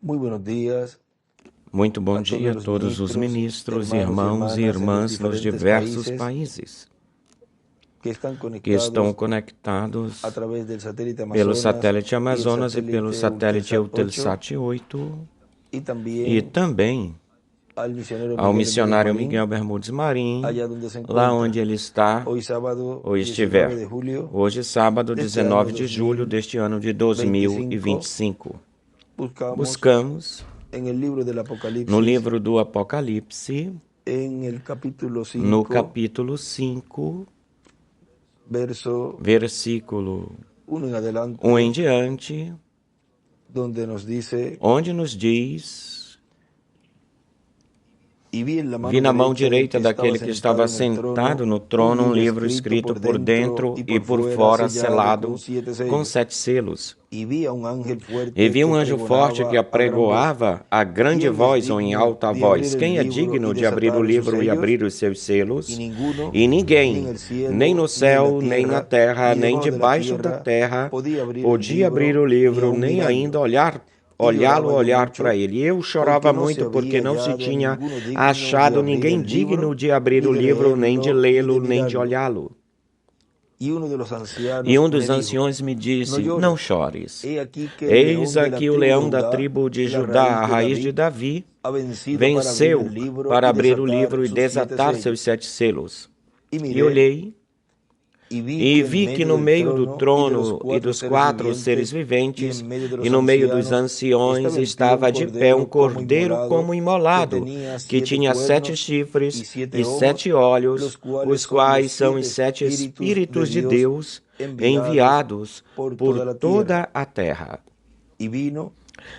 Muy buenos días Muito bom a dia a todos todos os los ministros, ministros, irmãos e hermanas irmãs en los nos diferentes diversos países países que están que estão conectados a conectados través del satélite pelo Amazonas satélite y el Amazonas e pelo satélite satélite Eutelsat 8 Eutelsat 8 y e también também al misionero ao Miguel Bermúdez missionário Marín, Miguel Bermudes Marim, allá donde se lá encuentra, onde ele está hoy sábado ou 19 estiver. de julio Hoje, sábado, de este año 19 de julho deste ano de 2025. 2025. Buscamos Buscamos en el libro del no Apocalipsis, livro do Apocalipse, en el capítulo no 5, capítulo 5, verso versículo 1 en 1 em adelante, diante, donde nos dice: onde nos diz: Y vi en la vi mano na mão derecha del direita que estaba daquele que estava sentado en el sentado trono no un trono um libro livro escrito escrito por por dentro dentro y e por por fuera, fora sellado con selado 7 com sellos. 7 selos. Y vi a un ángel E fuerte vi que um anjo forte que pregonaba a gran voz: apregoava a grande ¿Quién es voz ou em digno alta de abrir voz: el quem é libro y digno de abrir o desatar sus livro e sellos? abrir os seus Y selos? ninguno, E ni en ninguém, el nem cielo, no ni en la céu, nem na tierra, terra, ni nem debajo de la debaixo da tierra, terra, podía abrir el podia abrir o libro, ni livro, aun nem ainda mirarlo. Y olhá-lo, lloraba yo olhar para mucho, ele. E eu chorava porque no se muito porque había não se hallado a tinha ninguno digno de achado abrir ninguém el digno libro, de abrir ni o de livro, nem de leerlo, ni de lê-lo, nem de mirarlo. olhá-lo. Y uno de los E ancianos um me dos dijo: anciões me No disse: não llores. chores. He aquí que el Eis león de la aqui o tribu de leão da Judá, tribo de la Judá, raíz a de raiz de David, Davi, ha vencido para abrir el venceu libro para y abrir o desatar livro e sus 7 desatar seus sellos. 7 selos. Y E miré olhei y vi e que en vi que medio no del meio do trono y de los trono e 4 dos seres 4 seres vivientes y viventes en medio de e los no meio dos ancianos anciões estaba en pie un estava de pé um cordero como cordeiro como inmolado, que imolado, tenía que 7 tinha 7 cuernos y chifres 7 e ojos, 7 olhos, los cuales os son los quais são os 7 7 espíritus de Espíritos de Dios Deus enviados enviados por por toda la tierra. toda a terra. Y vino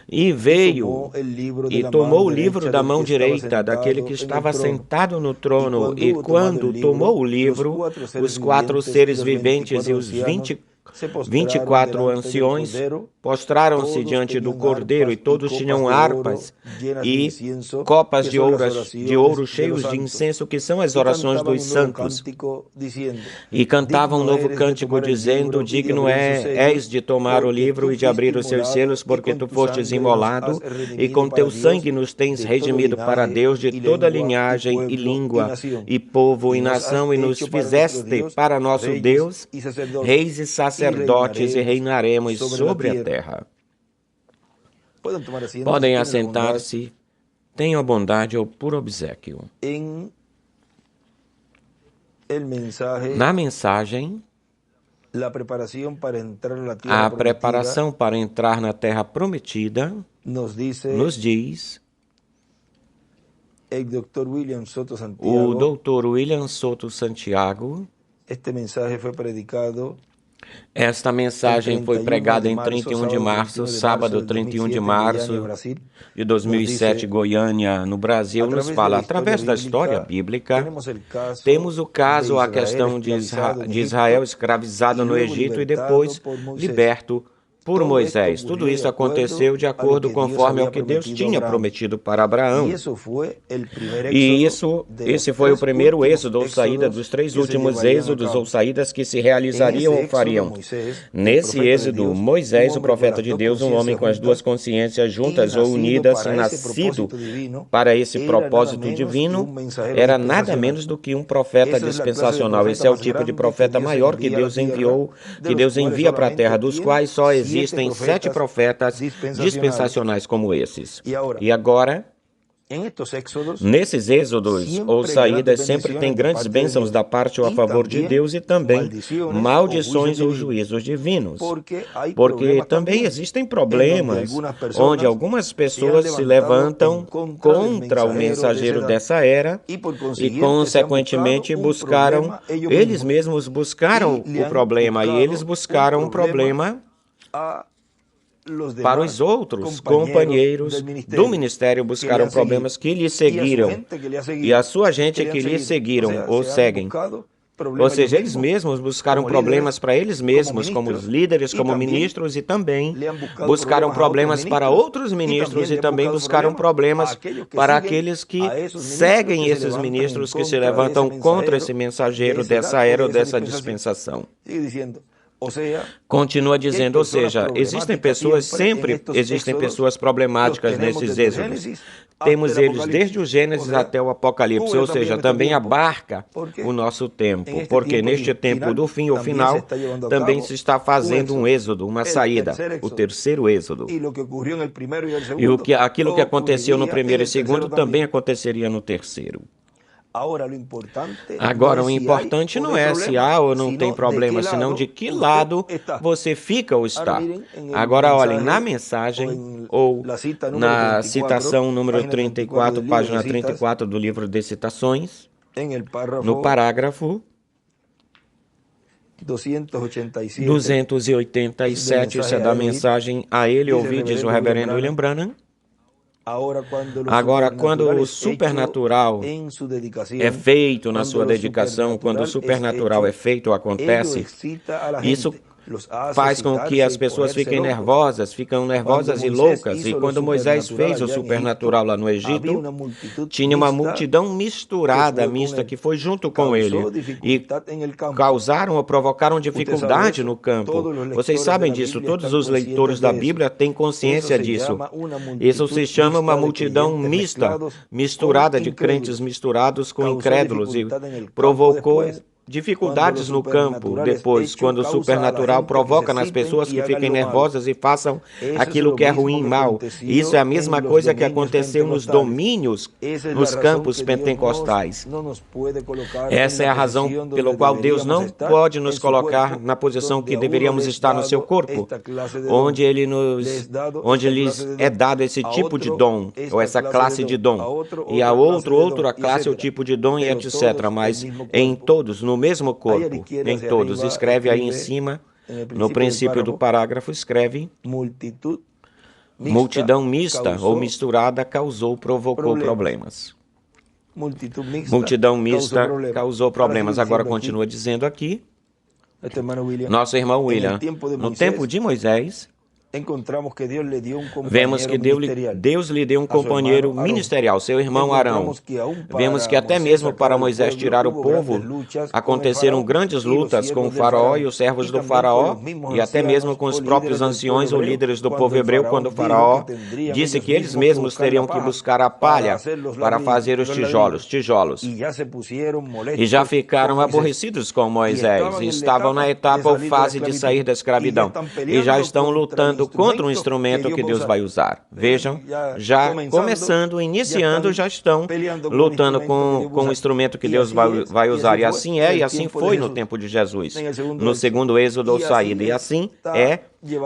E y veio tomó el libro de e la mano tomou o livro derecha da del que mão estaba direita daquele que sentado en el estava trono. sentado no Y trono, cuando e hubo tomado quando el tomou libro, o los livro, 4 seres os 4 vivientes y seres los viventes e 24 os ancianos se postraron 24 delante del anciões Cordero. postraram-se Todos diante do tenían Cordeiro, e arpas y todos copas tinham de oro harpas llenas de e incienso, copas que son las de ouro oraciones de los cheios de santos. incenso, que são as Y orações cantaban dos un nuevo santos. cántico diciendo: E cantavam um Digno novo eres de cântico, tomar el dizendo: libro y de digno abrir sus és sellos, de tomar o porque livro tú e de fuiste abrir os seus selos, inmolado y porque con tu tu fostes sangre nos has imolado, e redimido com teu para Dios sangue nos tens de todo redimido para linaje Deus de y toda lengua y linhagem e pueblo y língua nación. e povo Y e nos has nação, e nos hecho para nuestro fizeste Dios para nosso reyes Deus y sacerdotes, reis e y sacerdotes, e reinaremos reinaremos sobre la sobre a tierra. terra. Pueden tomar asiento si Podem tienen la bondad. assentar-se, tenham a bondade ou por obséquio. En el mensaje, Na mensagem, la preparación para entrar a la tierra a prometida, preparação para entrar na terra prometida, nos dice nos diz el doctor William Soto o Santiago. doutor William Soto Santiago. Este mensaje fue predicado Esta el mensagem foi 31 pregada de em marzo, 31 de março, sábado del 31 de 2007 en Goiânia, março Brasil. de Nos 2007, dice: Goiânia, no a Brasil, nos través de fala, la historia através da história bíblica, bíblica, tenemos el caso temos o caso, de a Israel questão esclavizado en de Israel Egipto escravizado y no luego Egito e libertado depois por Moisés. liberto por Todo esto Moisés. Tudo ocurrió de isso aconteceu de a lo acordo que Dios conforme ao había que Deus prometido a tinha Abraham. prometido para Y Abraão. eso fue el primer E éxodo de los esse foi o 3 primeiro últimos êxodo ou saída éxodos dos 3 que se últimos llevarían a êxodos ou cabo. saídas que se En realizariam ese ou éxodo, fariam. Moisés, el Nesse profeta de êxodo, Dios, un Moisés, o hombre con profeta las de dos Deus, um homem conciencias com as duas juntas consciências y juntas ou nacido unidas e para ese nascido propósito divino, para esse era nada propósito menos que divino, un mensajero era nada dispensacional. menos do que um profeta Esa es la clase de dispensacional. profeta Esse é o más tipo de grande que profeta Dios maior que envía a la Deus tierra, enviou, de que los Deus cuales envia para a terra, solamente dos tiene quais só 7 existem 7 profetas dispensacionales. dispensacionais como esses. Y ahora, E agora, en estos éxodos, nesses êxodos ou siempre grandes saídas, sempre tem bendiciones de grandes parte de bênçãos da Dios parte ou a y favor de también Deus, e também maldiciones o juicios maldições ou divinos, juízos divinos. porque hay Porque problemas também también existem en donde problemas algunas onde personas algumas se han pessoas se levantado en levantam contra del contra o mensajero de esa mensageiro edad dessa era y por e, consiguiente se han buscado consequentemente, un buscaram, problema ellos eles mismos mesmos y buscaram le o han problema, e eles buscado un buscaram um problema problema a los para os demás outros compañeros companheiros del do ministerio ministério, que le buscaram han seguido problemas que lhe y a su seguiram, gente que le ha e a seguido, sua que gente le que han lhe seguido. O seguiram sea, ou se han seguem. buscado Ou problemas ellos seja, eles mismos mesmos buscaram como problemas líderes para eles y como mesmos, como os ministros, líderes, y como también ministros, e também le han buscado buscaram problemas a otros problemas para ministros outros y ministros, también e le han também buscado buscaram problemas a problemas aquellos que para siguen aqueles que a esos ministros seguem que se esses levantan en ministros que se contra de ese levantam contra esse mensajero de mensageiro esa dessa edad o era de ou esa dessa dispensación. dispensação. Sigue diciendo: Continua dizendo, ou seja, existem pessoas problemáticas nesses êxodos. Temos eles desde o Gênesis até o Apocalipse, ou seja, também abarca o nosso tempo, porque neste tempo do fim, o final, também se está fazendo um êxodo, uma saída, o terceiro êxodo. E aquilo que aconteceu no primeiro e segundo também aconteceria no terceiro. Agora, o importante não é se há ou não tem problema, senão de que lado você fica ou está. Agora, olhem, na mensagem ou na citação número 34, página 34 do livro de citações, no parágrafo 287, isso é da mensagem A Ele Ouvi, diz o reverendo William Branham. Agora, quando o supernatural é feito na sua dedicação, quando o supernatural é feito ou acontece, isso faz com que as pessoas ficam nervosas e loucas. E quando Moisés fez o supernatural lá no Egito, tinha uma multidão mista, que foi junto com ele e causaram ou provocaram dificuldade no campo. Vocês sabem disso, todos os leitores da Bíblia têm consciência disso. Isso se chama uma multidão misturada de crentes misturados com incrédulos e provocou dificuldades no campo depois, quando o supernatural provoca nas pessoas que fiquem nervosas e façam aquilo que é ruim e mal. Isso é a mesma coisa que aconteceu nos domínios, nos campos pentecostais. Essa é a razão pela qual Deus não pode nos colocar na posição que deveríamos estar no seu corpo, onde lhes é dado esse tipo de dom, ou essa classe de dom, e a outra classe, o tipo de dom e etc., mas em todos, no mesmo corpo, em todos. Escreve aí em cima, no princípio do parágrafo, escreve: multidão mista ou misturada provocou problemas. Multidão mista causou problemas. Agora continua dizendo aqui, nosso irmão William, no tempo de Moisés, vemos que Deus lhe deu um companheiro ministerial, seu irmão Arão. Vemos que até mesmo para Moisés tirar o povo, aconteceram grandes lutas com o faraó e os servos do faraó, e até mesmo com os próprios anciões ou líderes do povo hebreu, quando o faraó disse que eles mesmos teriam que buscar a palha para fazer os tijolos. E já ficaram aborrecidos com Moisés, e estavam na etapa ou fase de sair da escravidão, e já estão lutando contra um instrumento que Deus vai usar. Vejam, já iniciando, já estão lutando com o instrumento que Deus vai usar. E assim é, e assim foi no tempo de Jesus, no segundo êxodo ou saída. E assim é,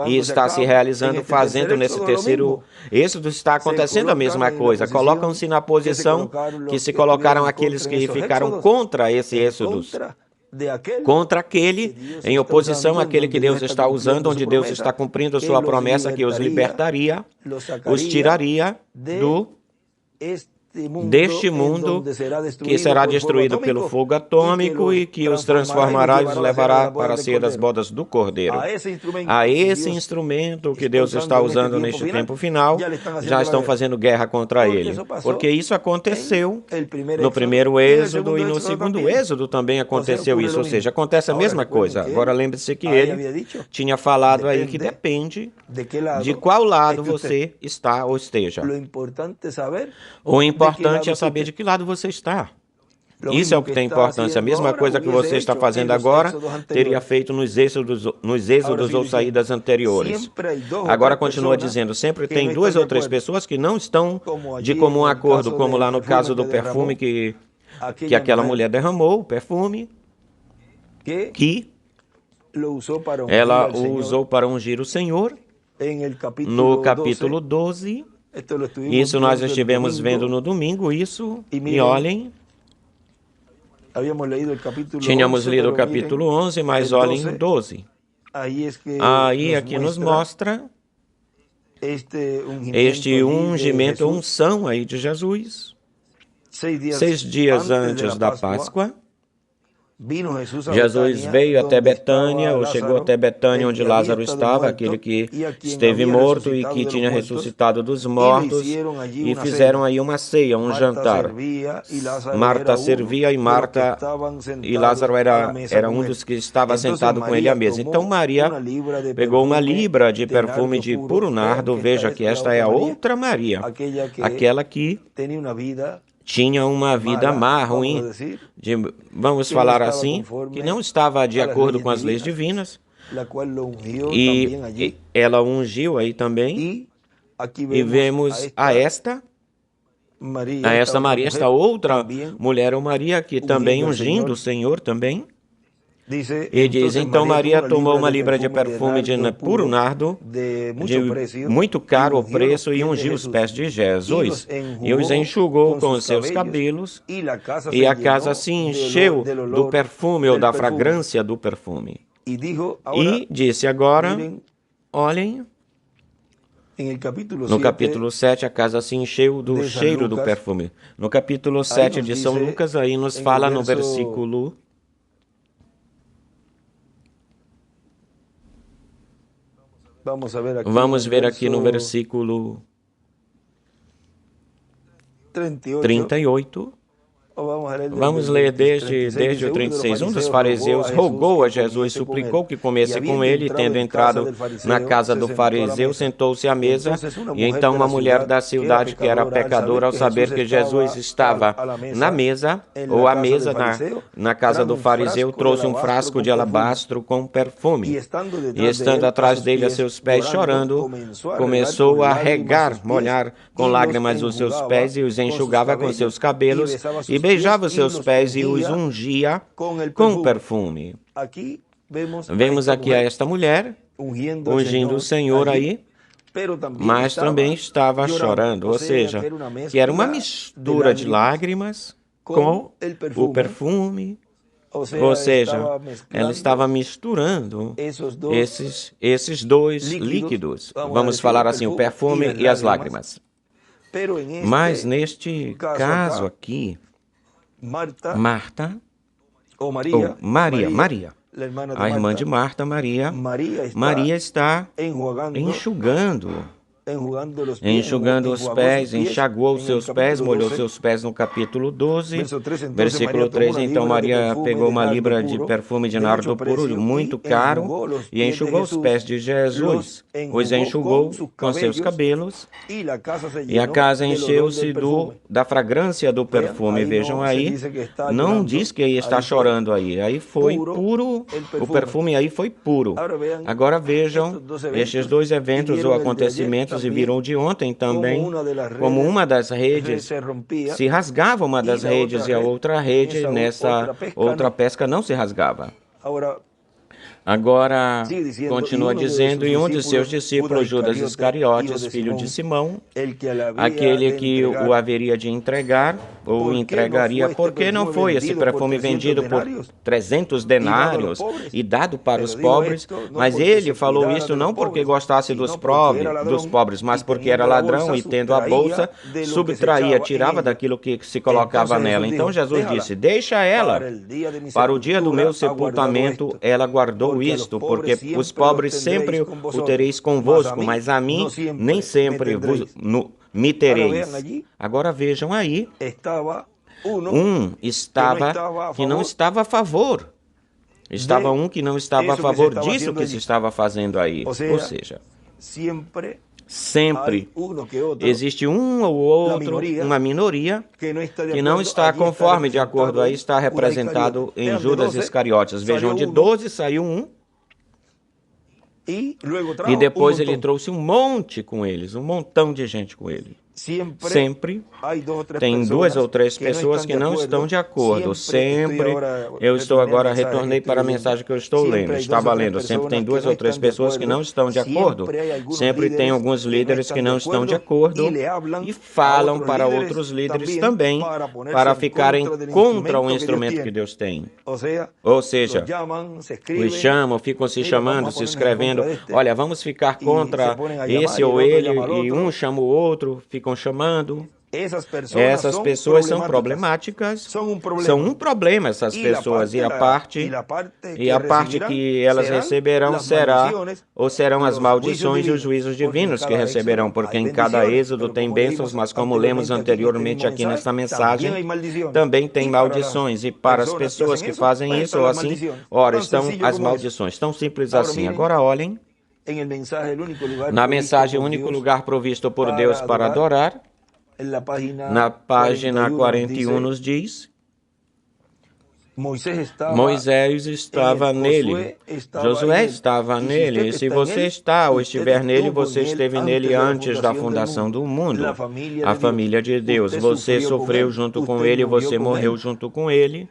e está se realizando, fazendo nesse terceiro êxodo, está acontecendo a mesma coisa. Colocam-se na posição que se colocaram aqueles que ficaram contra esse êxodo, contra aquele, em oposição àquele que Deus está usando, onde Deus está cumprindo sua promessa que os libertaria, os tiraria deste mundo que será destruído pelo fogo atômico e que os transformará e os levará para a ceia das bodas do Cordeiro. A esse instrumento que Deus está usando neste tempo final, já estão fazendo guerra contra ele. Porque isso aconteceu no primeiro êxodo e no segundo êxodo também aconteceu isso. Ou seja, acontece a mesma coisa. Agora lembre-se que ele tinha falado aí que depende de qual lado você está ou esteja. O importante é saber de que lado você está. Isso é o que tem importância. A mesma coisa que você está fazendo agora, teria feito nos êxodos ou saídas anteriores. Agora continua dizendo, sempre tem duas ou três pessoas que não estão de comum acordo, como lá no caso do perfume que aquela mulher derramou, o perfume que ela usou para ungir o Senhor. No capítulo 12, isso nós estivemos vendo no domingo, e olhem, tínhamos lido o capítulo 11, mas olhem o 12. Aí aqui nos mostra este ungimento, unção aí de Jesus. 6 dias antes da Páscoa, Jesus veio até Betânia, ou chegou até Betânia, onde Lázaro estava, aquele que esteve morto e que tinha ressuscitado dos mortos, e fizeram aí uma ceia, um jantar. Marta servia e Lázaro era um dos que estava sentado com ele à mesa. Então Maria pegou 1 libra de perfume de puro nardo. Veja que esta é a outra Maria, aquela que tinha uma vida má, ruim, vamos falar assim, que não estava de acordo com as leis divinas, e ela ungiu aí também, e vemos a esta Maria, esta outra mulher, ou Maria, que também ungindo o Senhor também. E diz, então Maria tomou 1 libra de perfume de puro nardo, de muito caro o preço, e ungiu os pés de Jesus, e os enxugou com os seus cabelos, e a casa se encheu do perfume, ou da fragrância do perfume. E disse agora, olhem, no capítulo 7, a casa se encheu do cheiro do perfume. No capítulo 7 de São Lucas, aí nos fala no versículo... Vamos ver aqui no versículo 38. Vamos ler desde o 36. Um dos fariseus rogou a Jesus, suplicou que comesse com ele, e tendo entrado na casa do fariseu, sentou-se à mesa. E então uma mulher da cidade, que era pecadora, ao saber que Jesus estava na mesa, ou à mesa na casa do fariseu, trouxe um frasco de alabastro com perfume. E estando atrás dele a seus pés, chorando, começou a molhar com lágrimas os seus pés, e os enxugava com seus cabelos, e beijava os seus pés e os ungia com perfume. Vemos aqui a esta mulher ungindo o Senhor aí, mas também estava chorando, ou seja, que era uma mistura de lágrimas com o perfume, ou seja, ela estava misturando esses dois líquidos. Vamos falar assim, o perfume e as lágrimas. Mas neste caso aqui, Marta, ou Maria, a irmã de Marta, Maria está enxugando os pés, enxaguou os seus pés, molhou seus pés no capítulo 12, versículo 3. Então Maria pegou 1 libra de perfume de nardo puro, muito caro, e enxugou os pés de Jesus, os enxugou com seus cabelos, e a casa encheu-se da fragrância do perfume. Vejam aí, não diz que está chorando aí foi puro, o perfume aí foi puro. Agora vejam estes dois eventos ou acontecimentos, e viram de ontem também, como uma das redes se rasgava, uma das redes, e a outra rede, nessa outra pesca, não se rasgava. Agora, continua dizendo, e um de seus discípulos, Judas Iscariotes, filho de Simão, aquele que o haveria de entregar, ou entregaria, porque não foi esse perfume vendido por 300 denários e dado para os pobres? Mas ele falou isso não porque gostasse dos pobres, mas porque era ladrão e, tendo a bolsa, subtraía, tirava daquilo que se colocava nela. Então Jesus disse, deixa ela, para o dia do meu sepultamento ela guardou isto, porque os pobres sempre o tereis convosco, mas a mim nem sempre me tereis. Agora vejam aí, que não estava a favor. Estava um que não estava a favor disso que se estava fazendo aí. Ou seja, sempre existe um ou outro, uma minoria, que não está conforme, de acordo aí, está representado em Judas Iscariotes. Vejam, de 12 saiu um, e depois ele trouxe um monte com eles, um montão de gente com ele. Sempre tem 2 ou 3 pessoas que não estão de acordo. Sempre, retornei para a mensagem que eu estou lendo, estava lendo. Sempre tem 2 ou 3 pessoas que não estão de acordo. Sempre tem alguns líderes que não estão de acordo e falam para outros líderes também para ficarem contra o instrumento que Deus tem. Ou seja, os chamam, ficam se chamando, se escrevendo. Olha, vamos ficar contra esse ou ele, e um chama o outro, ficam chamando. Essas pessoas são problemáticas, são um problema essas pessoas, e a parte que elas receberão serão as maldições e os juízos divinos que receberão, porque em cada êxodo tem bênçãos, mas como lemos anteriormente aqui nesta mensagem, também tem maldições, e para as pessoas que fazem isso ou assim, ora, estão as maldições, tão simples assim. Agora olhem, na mensagem, o único lugar provisto por Deus para adorar, na página 41 nos diz: Moisés estava nele, Josué estava nele, e se você está ou estiver nele, você esteve nele antes da fundação do mundo, a família de Deus. Você sofreu junto com ele, você morreu junto com ele,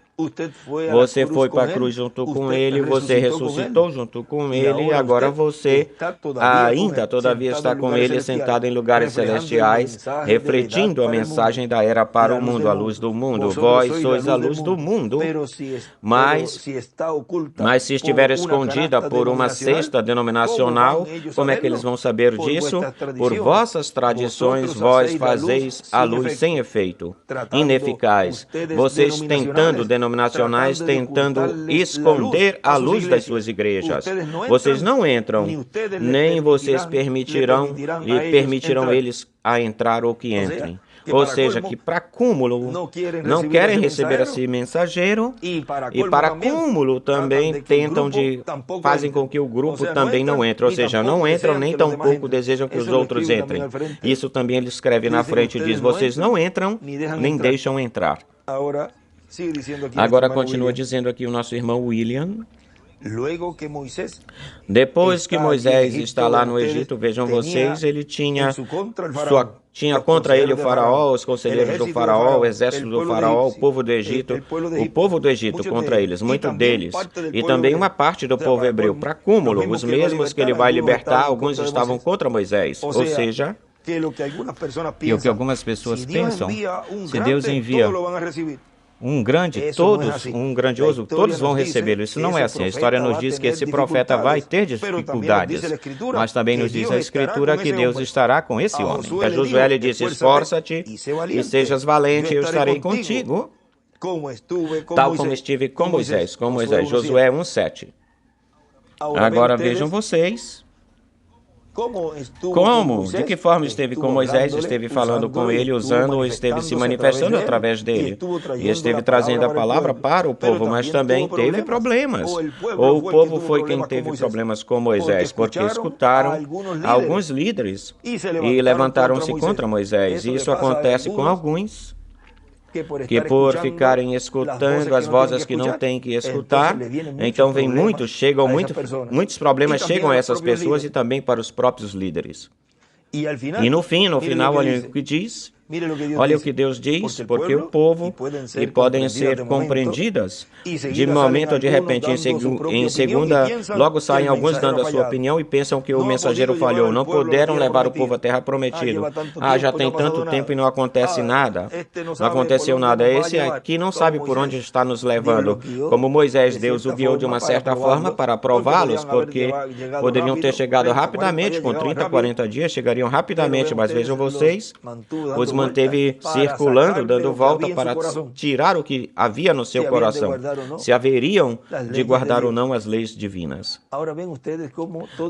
você foi para a cruz junto com ele, você ressuscitou junto com ele, e agora você ainda, todavia, está com ele sentado em lugares celestiais, refletindo a mensagem da era para o mundo, a luz do mundo. Vós sois a luz do mundo, mas se estiver escondida por uma cesta denominacional, como é que eles vão saber disso? Por vossas tradições, vós fazeis a luz sem efeito, ineficaz. Vocês tentando denominacionais, tentando esconder a luz das suas igrejas. Vocês não entram, nem vocês permitirão eles a entrar ou que entrem. Ou seja, que para cúmulo não querem receber esse mensageiro, e para cúmulo também fazem com que o grupo também não entre. Ou seja, não entram nem tampouco desejam que os outros entrem. Isso também ele escreve na frente e diz: vocês não entram nem deixam entrar. Agora continua dizendo aqui o nosso irmão William. Depois que Moisés está lá no Egito, vejam vocês, ele tinha contra ele o faraó, os conselheiros do faraó, o exército do faraó, o povo do Egito contra eles, muitos deles, e também uma parte do povo hebreu. Para cúmulo, os mesmos que ele vai libertar, alguns estavam contra Moisés, ou seja, e o que algumas pessoas pensam, se Deus envia um grandioso, todos vão recebê-lo. Isso não é assim. A história nos diz que esse profeta vai ter dificuldades, mas também nos diz a Escritura que Deus estará com esse homem. A Josué lhe disse: esforça-te e sejas valente, eu estarei contigo, tal como estive com Moisés. Josué 1:7. Agora vejam vocês. De que forma esteve com Moisés? Esteve falando com ele, usando-o, esteve se manifestando através dele. E esteve trazendo a palavra para o povo, mas também teve problemas. Ou o povo foi quem teve problemas com Moisés, porque escutaram alguns líderes e levantaram-se contra Moisés. E isso acontece com alguns que por ficarem escutando as vozes que não têm que escutar, então vem muitos problemas chegam a essas pessoas e também para os próprios líderes. E no final, olha o que diz. Olha o que Deus diz, porque o povo, e podem ser compreendidas de momento ou de repente, em segunda, logo saem alguns dando a sua opinião e pensam que o mensageiro falhou, não puderam levar o povo à terra prometida. Já tem tanto tempo e não acontece nada, não aconteceu nada. Esse aqui não sabe por onde está nos levando. Como Moisés, Deus o guiou de uma certa forma para prová-los, porque poderiam ter chegado rapidamente, com 30, 40 dias, chegariam rapidamente, mas vejam vocês, os manteve circulando, dando volta para tirar o que havia no seu coração, se haveriam de guardar ou não as leis divinas.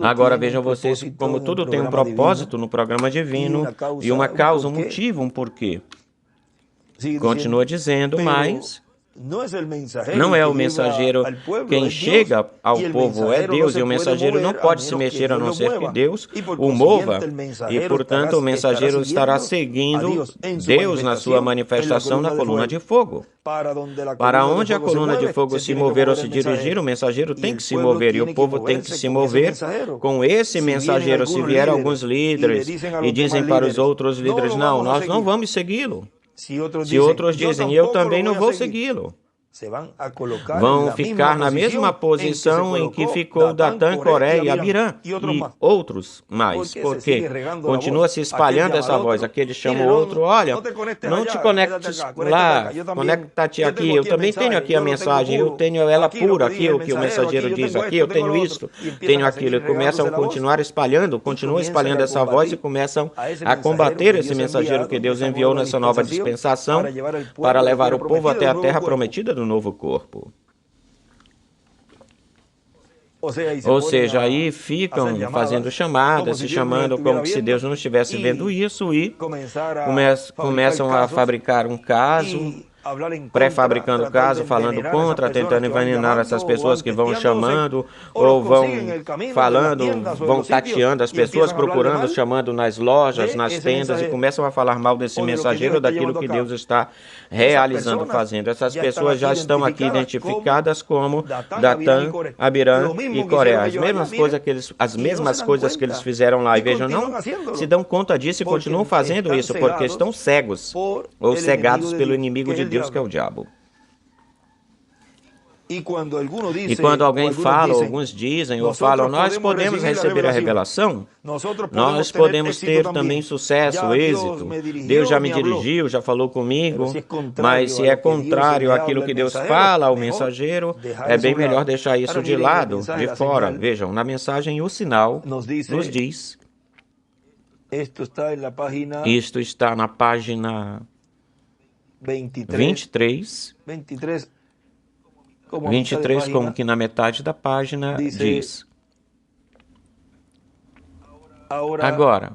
Agora vejam vocês como tudo tem um propósito no programa divino e uma causa, um motivo, um porquê. Continua dizendo, mas não é o mensageiro quem chega ao povo, é Deus, e o mensageiro não pode se mexer a não ser que Deus o mova, e portanto o mensageiro estará seguindo Deus na sua manifestação na coluna de fogo. Para onde a coluna de fogo se mover ou se dirigir, o mensageiro tem que se mover, e o povo tem que se mover com esse mensageiro. Se vier alguns líderes e dizem para os outros líderes, não, nós não vamos segui-lo. Se outros dizem, eu também não vou segui-lo. vão ficar na mesma posição em que ficou Datã, Coré e Abirã e outros mais, porque continua se espalhando essa voz. Aquele chama o outro, olha, não te conectes lá, conecta-te aqui, eu também tenho aqui a mensagem, eu tenho ela pura aqui, o que o mensageiro diz aqui, eu tenho isso, tenho aquilo, e começam a continuar espalhando, continuam espalhando essa voz e começam a combater esse mensageiro que Deus enviou nessa nova dispensação para levar o povo até a terra prometida do novo corpo. Ou seja, aí ficam fazendo chamadas, se chamando como se Deus não estivesse vendo isso e começam a fabricar um caso, pré-fabricando caso, falando contra, tentando envenenar essas pessoas que vão chamando, ou vão falando, vão tateando as pessoas, procurando, chamando nas lojas, nas tendas, e começam a falar mal desse mensageiro, daquilo que Deus está realizando, fazendo. Essas pessoas já estão aqui identificadas como Datã, Abirã e Coré. As mesmas coisas que eles fizeram lá. E vejam, não se dão conta disso e continuam fazendo isso, porque estão cegos, ou cegados pelo inimigo de Deus, que é o diabo. E quando alguém fala, alguns dizem ou falam, nós podemos receber a revelação, nós podemos ter também sucesso, êxito. Deus já me dirigiu, já falou comigo, mas se é contrário àquilo que Deus fala ao mensageiro, é bem melhor deixar isso de lado, de fora. Vejam, na mensagem o sinal nos diz, isto está na página 23, como que na metade da página diz. Agora,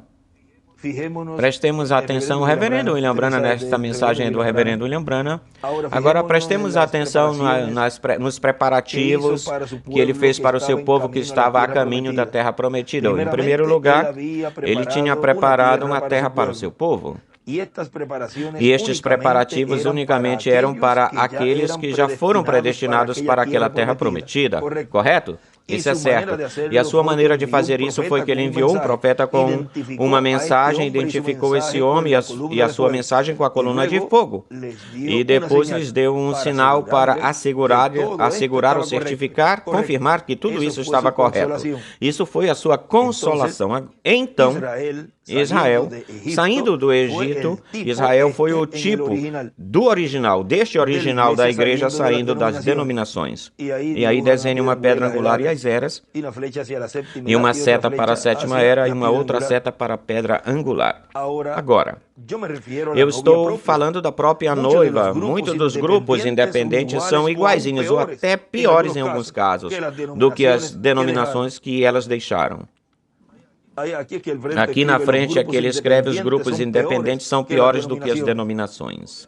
prestemos atenção, o reverendo William Branham, nesta mensagem do reverendo William Branham. Agora prestemos atenção nos preparativos que ele fez para o seu povo que estava a caminho da terra prometida. Em primeiro lugar, ele tinha preparado uma terra para o seu povo. E estes preparativos unicamente eram para aqueles que já foram predestinados para aquela terra prometida, correto? Isso é certo. E a sua maneira de fazer isso foi que ele enviou um profeta com uma mensagem, identificou esse homem e a sua mensagem com a coluna de fogo. E depois lhes deu um sinal para assegurar ou certificar, confirmar que tudo isso estava correto. Isso foi a sua consolação. Então, Israel, saindo do Egito, Israel foi o tipo do original, deste original da igreja saindo das denominações. E aí desenha uma pedra angular e as eras, e uma seta para a sétima era e uma outra seta para a pedra angular. Agora, eu estou falando da própria noiva. Muitos dos grupos independentes são iguaizinhos, ou até piores em alguns casos, do que as denominações que elas deixaram. Aqui na frente é que ele escreve: os grupos independentes são piores do que as denominações.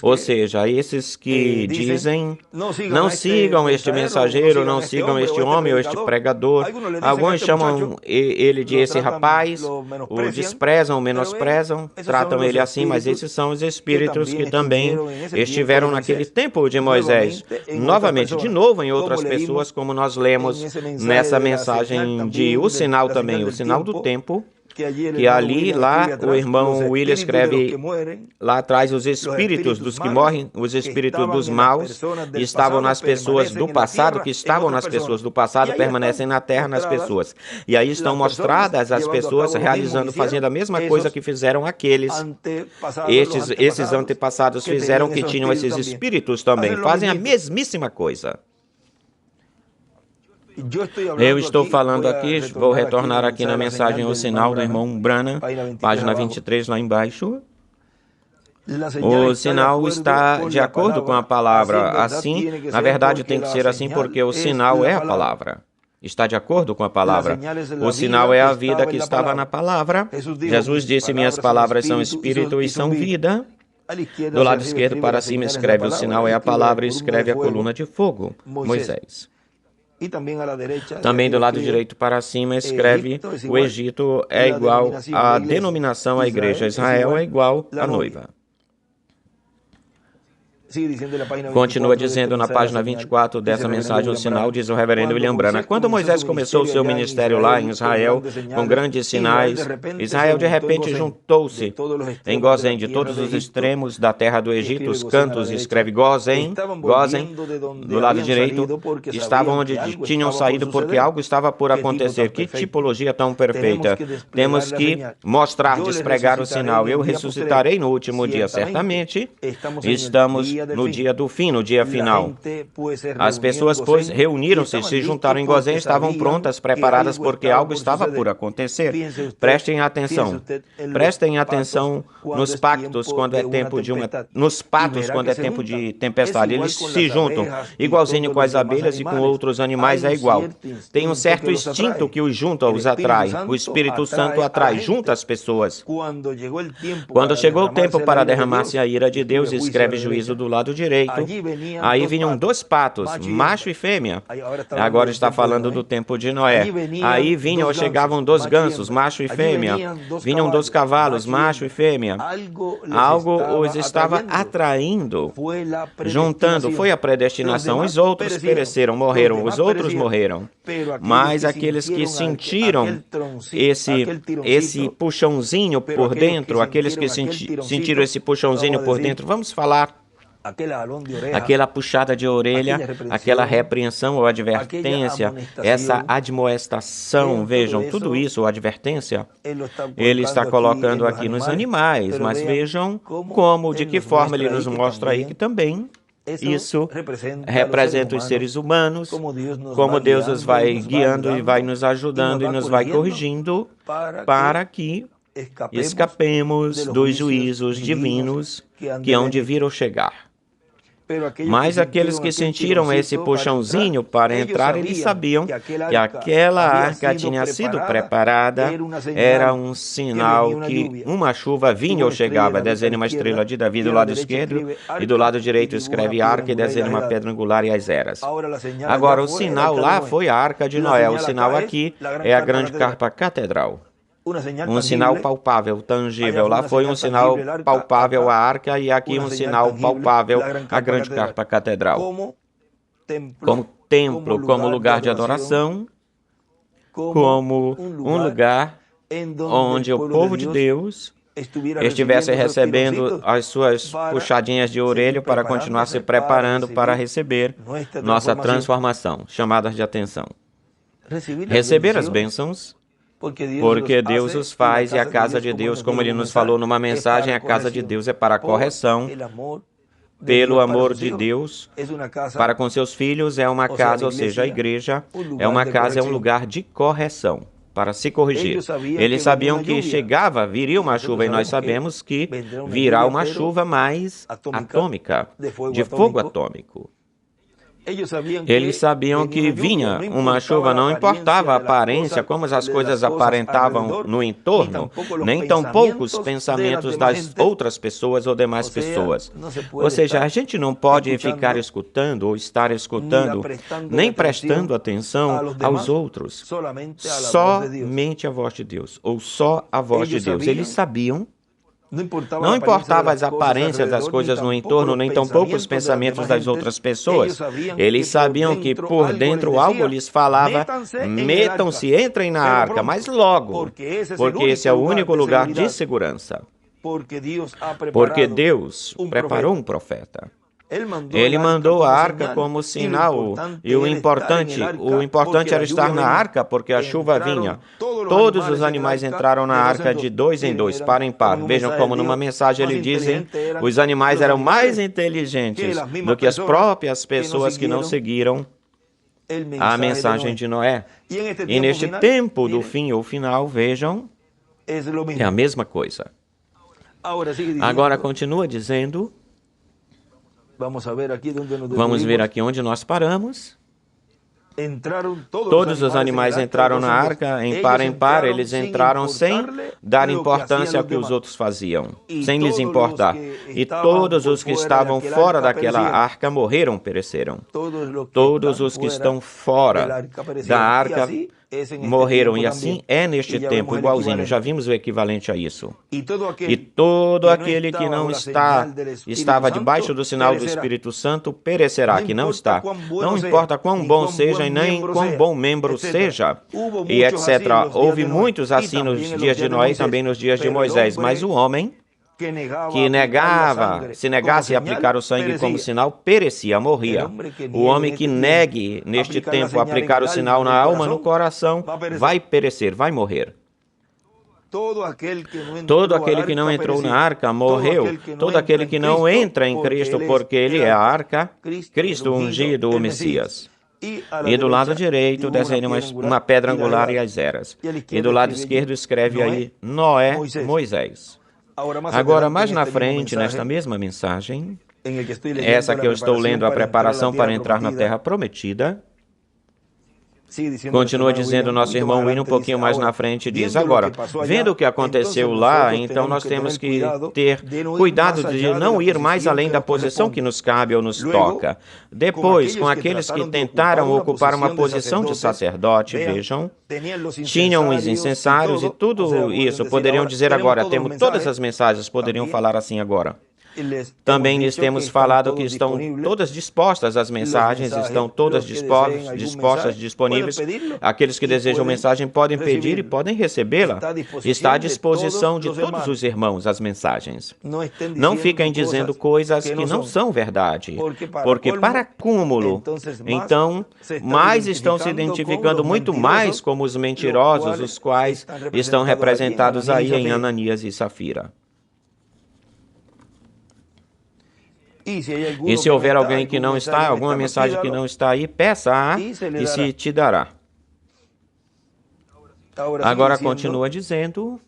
Ou seja, esses que dizem, não sigam este mensageiro, não sigam este homem ou este pregador. Alguns chamam ele de esse rapaz, o desprezam, o menosprezam, tratam ele assim, mas esses são os espíritos que também estiveram naquele tempo de Moisés. Novamente, de novo, em outras pessoas, como nós lemos nessa mensagem de o sinal também, o sinal do tempo, que ali, lá, o irmão William escreve, lá atrás, os espíritos dos que morrem, os espíritos dos maus, estavam nas pessoas do passado, que estavam nas pessoas do passado, permanecem na terra nas pessoas. E aí estão mostradas as pessoas realizando, fazendo a mesma coisa que fizeram aqueles. Esses antepassados fizeram, que tinham esses espíritos também, fazem a mesmíssima coisa. Eu estou falando aqui, vou retornar aqui na mensagem o sinal do irmão Branham, página 23 lá embaixo. O sinal está de acordo com a palavra. Assim, na verdade tem que ser assim porque o sinal é a palavra. Está de acordo com a palavra. O sinal é a vida que estava na palavra. Jesus disse, minhas palavras são espírito e são vida. Do lado esquerdo para cima escreve, o sinal é a palavra e escreve a coluna de fogo, Moisés. Também do lado direito para cima escreve, o Egito é igual à denominação, à igreja. Israel é igual à noiva. Continua dizendo na página 24 dessa mensagem, o sinal, diz o reverendo William Branham. Quando Moisés começou o seu ministério lá em Israel, com grandes sinais, Israel de repente juntou-se em Gozém, de todos os extremos da terra do Egito. Os cantos escreve Gozém, do lado direito, estavam onde tinham saído porque algo estava por acontecer. Que tipologia tão perfeita! Temos que mostrar, despregar o sinal. Eu ressuscitarei no último dia, certamente. Estamos no dia do fim, no dia final. As pessoas, pois, reuniram-se, se juntaram em Gozém, estavam prontas, preparadas, porque algo estava por acontecer. Prestem atenção nos pactos quando é tempo de tempestade. Eles se juntam, igualzinho com as abelhas e com outros animais é igual. Tem um certo instinto que os junta, os atrai. O Espírito Santo atrai, junta as pessoas. Quando chegou o tempo para derramar-se a ira de Deus, escreve juízo do lado direito, aí vinham dois patos, macho e fêmea. Agora está falando do tempo de Noé. Aí vinham ou chegavam dois gansos, macho e fêmea. Vinham dois cavalos, macho e fêmea. Algo os estava atraindo, juntando. Foi a predestinação. Os outros pereceram, morreram. Os outros morreram. Mas aqueles que sentiram esse puxãozinho por dentro, aqueles que sentiram esse puxãozinho por dentro, vamos falar, aquela puxada de orelha, aquela repreensão ou advertência, essa admoestação, vejam, tudo isso, ou advertência, ele está colocando aqui nos animais, mas vejam de que forma ele nos mostra aí que também isso representa os seres humanos, como Deus os vai guiando e vai nos ajudando e nos vai corrigindo para que escapemos dos juízos divinos que hão de vir ou chegar. Mas aqueles que sentiram esse puxãozinho para entrar, eles sabiam que aquela arca tinha sido preparada, era um sinal que uma chuva vinha ou chegava. Desenha uma estrela de Davi do lado esquerdo e do lado direito escreve arca e desenha uma pedra angular e as eras. Agora, o sinal lá foi a arca de Noé, o sinal aqui é a grande carpa catedral. Um sinal palpável, tangível. Lá foi um sinal palpável a arca e aqui um sinal palpável a grande carpa catedral. Como templo, como lugar de adoração, como um lugar onde o povo de Deus estivesse recebendo as suas puxadinhas de orelha para continuar se preparando para receber nossa transformação, chamadas de atenção. Receber as bênçãos, porque Deus os faz e a casa de Deus, como Ele nos falou numa mensagem, a casa de Deus é para a correção, pelo amor de Deus, para com seus filhos é uma casa, ou seja, a igreja é uma casa, é um lugar de correção, para se corrigir. Eles sabiam que viria uma chuva, e nós sabemos que virá uma chuva mais atômica, de fogo atômico. Eles sabiam que vinha uma chuva, não importava a aparência, como as coisas aparentavam no entorno, nem tampouco os pensamentos das outras pessoas ou demais pessoas. Ou seja, a gente não pode ficar escutando ou estar escutando, nem prestando atenção aos outros, somente a voz de Deus, ou só a voz de Deus. Eles sabiam. Não importava as aparências das coisas no entorno, nem tampouco os pensamentos das outras pessoas. Eles sabiam que por dentro algo lhes falava, metam-se, entrem na arca, mas logo, porque esse é o único lugar de segurança. Porque Deus preparou um profeta. Ele mandou a arca como sinal, e o importante era estar na arca, porque a chuva vinha. Todos os animais entraram na arca de dois em dois, par em par. Vejam como numa mensagem ele dizem, os animais eram mais inteligentes do que as próprias pessoas que não seguiram a mensagem de Noé. E neste tempo do fim ou final, vejam, é a mesma coisa. Agora continua dizendo... Vamos ver aqui onde nós paramos. Todos os animais entraram na arca, em par, eles entraram sem dar importância ao que os outros faziam, sem lhes importar. E todos os que estavam fora daquela arca morreram, pereceram. Todos os que estão fora da arca morreram, e assim é neste tempo, igualzinho. Já vimos o equivalente a isso. E todo aquele que não estava debaixo do sinal do Espírito Santo perecerá, que não está. Não importa quão bom seja e nem quão bom membro seja, e etc. Houve muitos assim nos dias de Noé e também nos dias de Moisés, mas o homem que se negasse a aplicar o sangue como sinal, perecia, morria. O homem que negue neste tempo aplicar o sinal na alma, no coração, vai perecer, vai morrer. Todo aquele que não entrou na arca morreu. Todo aquele que não entra em Cristo, porque ele é a arca, Cristo ungido, o Messias. E do lado direito desenha uma pedra angular e as eras. E do lado esquerdo escreve aí Noé, Moisés. Agora, mais na frente, nesta mesma mensagem, essa que eu estou lendo, a preparação para entrar na Terra Prometida, continua dizendo nosso irmão Wynne um pouquinho mais na frente, diz, agora, vendo o que aconteceu lá, então nós temos que ter cuidado de não ir mais além da posição que nos cabe ou nos toca. Depois, com aqueles que tentaram ocupar uma posição de sacerdote, vejam, tinham os incensários e tudo isso, poderiam dizer agora, temos todas as mensagens, poderiam falar assim agora. Também lhes temos falado que estão todas dispostas, as mensagens estão todas dispostas, disponíveis. Aqueles que desejam mensagem podem pedir e podem recebê-la. Está à disposição de todos os irmãos as mensagens. Não fiquem dizendo coisas que não são verdade, porque para cúmulo, então, mais estão se identificando muito mais como os mentirosos, os quais estão representados aí em Ananias e Safira. E se houver alguém que não está, alguma mensagem que não está aí, peça e se te dará. Agora continua dizendo,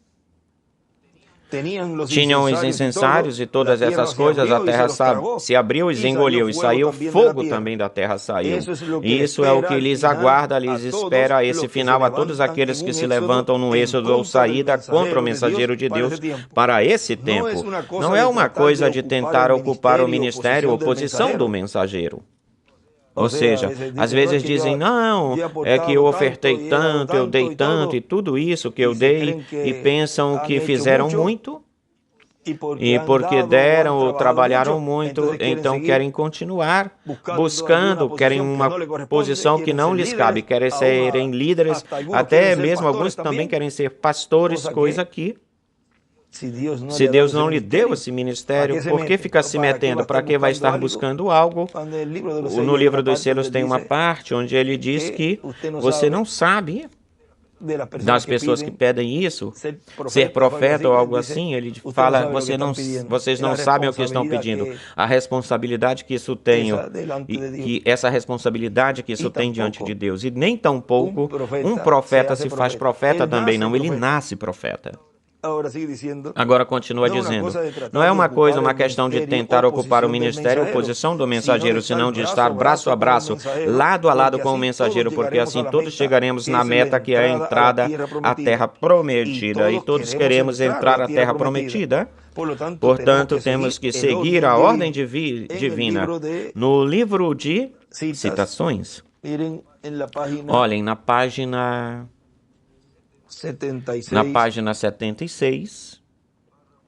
tinham os incensários e todas essas coisas, a terra se abriu e os engoliu, e saiu fogo também da terra saiu. E isso é o que lhes aguarda, lhes espera esse final a todos aqueles que se levantam no êxodo ou saída contra o mensageiro de Deus para esse tempo. Não é uma coisa de tentar ocupar o ministério ou posição do mensageiro. Ou seja, às vezes dizem, não, é que eu ofertei tanto, eu dei tanto, e tudo isso que eu dei, e pensam que fizeram muito, e porque deram ou trabalharam muito, então querem continuar buscando, querem uma posição que não lhes cabe, querem serem líderes, até mesmo alguns também querem ser pastores, coisa que... Se Deus não lhe deu esse ministério, por que fica se metendo? Para que vai estar buscando algo? No livro dos selos tem uma parte onde ele diz que você não sabe das pessoas que pedem isso, ser profeta ou algo assim. Ele fala, vocês não sabem o que estão pedindo, a responsabilidade que isso tem, e essa responsabilidade que isso tem diante de Deus. E nem tampouco um profeta se faz profeta também, não, ele nasce profeta. Agora continua dizendo, não é uma questão de tentar ocupar o ministério ou posição do mensageiro, senão de estar braço a braço, lado a lado com o mensageiro, porque assim todos chegaremos na meta que é a entrada à terra prometida, e todos queremos entrar à terra prometida. Portanto, temos que seguir a ordem divina. No livro de citações, olhem na página 76,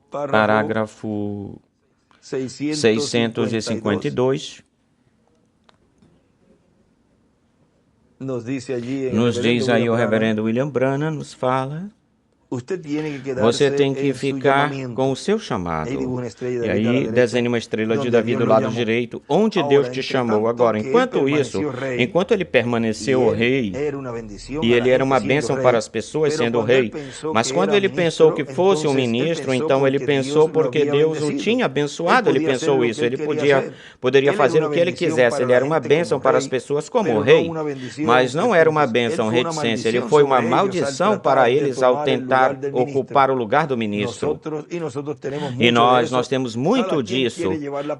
parágrafo 652, nos diz aí o reverendo William Branham, nos fala, você tem que ficar com o seu chamado. E aí desenhe uma estrela de Davi do lado direito, onde Deus te chamou. Agora, enquanto isso, enquanto ele permaneceu rei, e ele era uma bênção para as pessoas sendo rei, mas quando ele pensou que fosse um ministro, então ele pensou porque Deus o tinha abençoado, ele pensou isso, ele poderia fazer o que ele quisesse, ele era uma bênção para as pessoas como rei, mas não era uma bênção reticência, ele foi uma maldição para eles ao tentar ocupar o lugar do ministro. E nós temos muito disso.